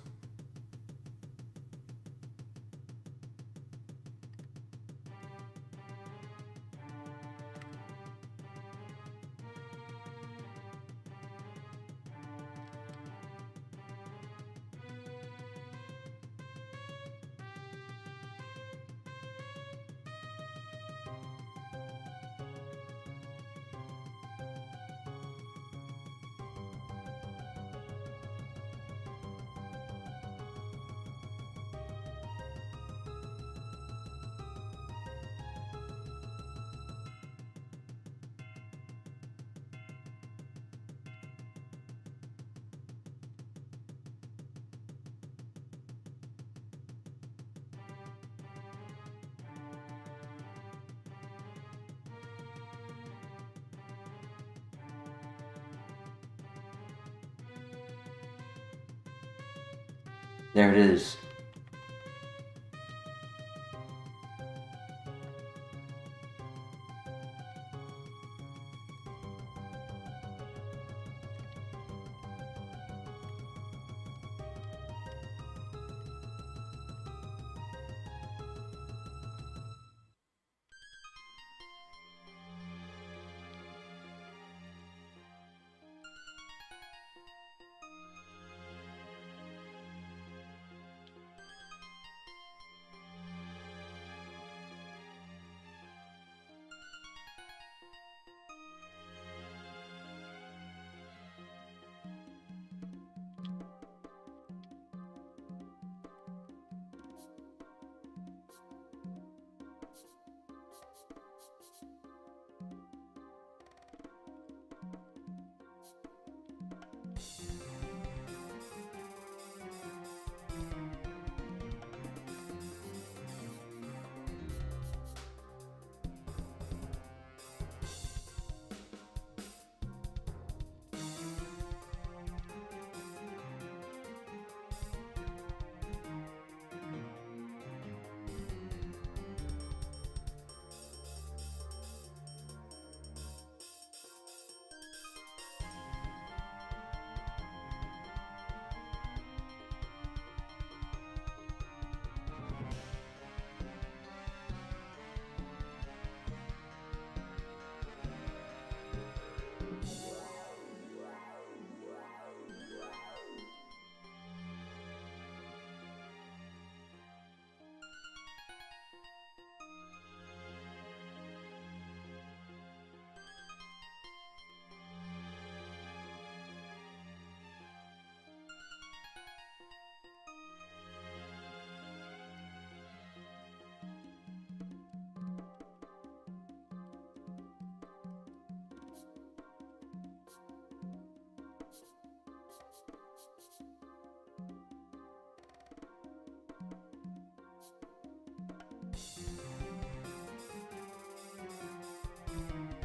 There it is.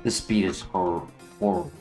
The speed is horrible.